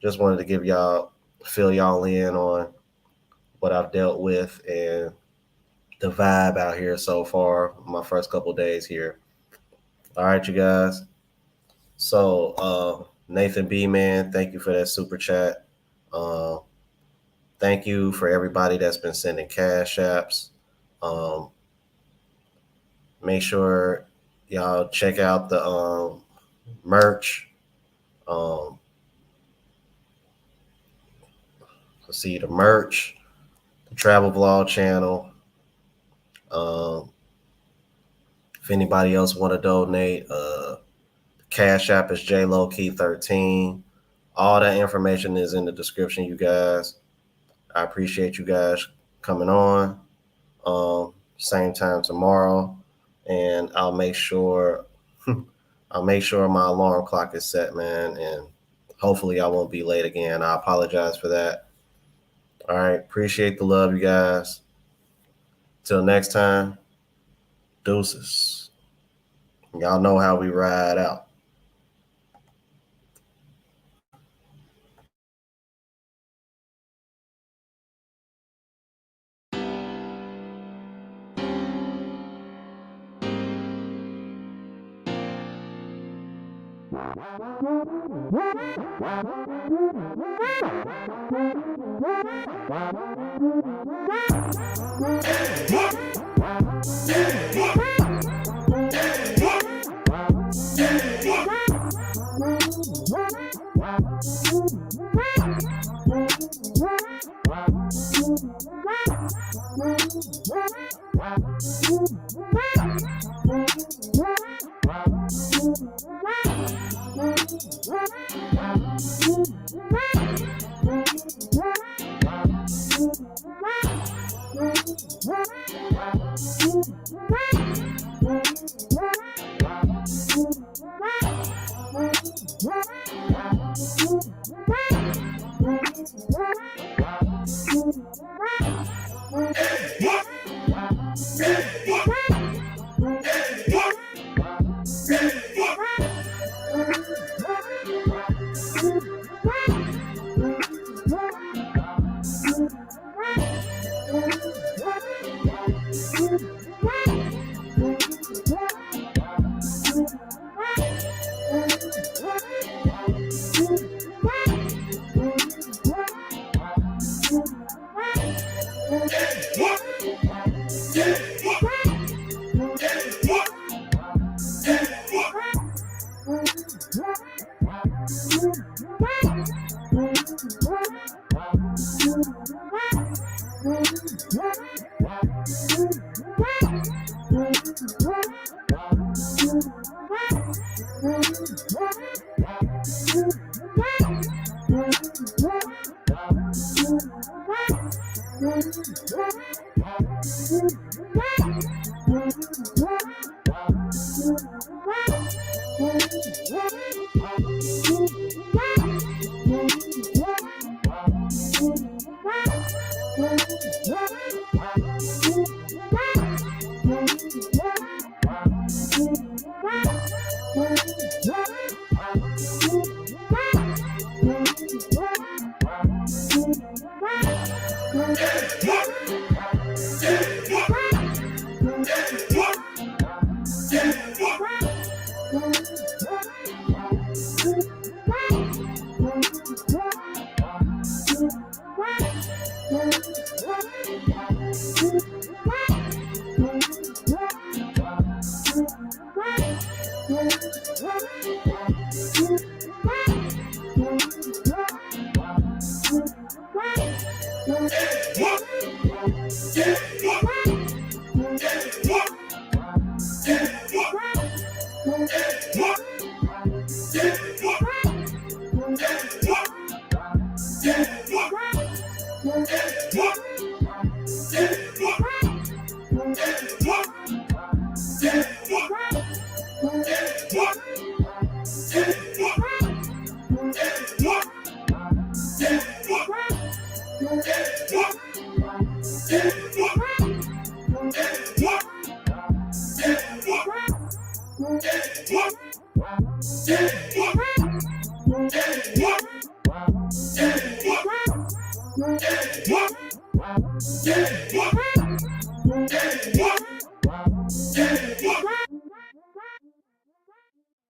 just wanted to give y'all, fill y'all in on what I've dealt with and the vibe out here so far, my first couple days here. All right, you guys. So Nathan B, man, thank you for that super chat. Thank you for everybody that's been sending cash apps. Make sure y'all check out the merch. See the merch, the travel vlog channel. If anybody else want to donate, the Cash App is JLowKey13. All that information is in the description, you guys. I appreciate you guys coming on. Same time tomorrow, and I'll make sure my alarm clock is set, man, and hopefully I won't be late again. I apologize for that. All right, appreciate the love, you guys. Till next time, deuces. Y'all know how we ride out. Yeah.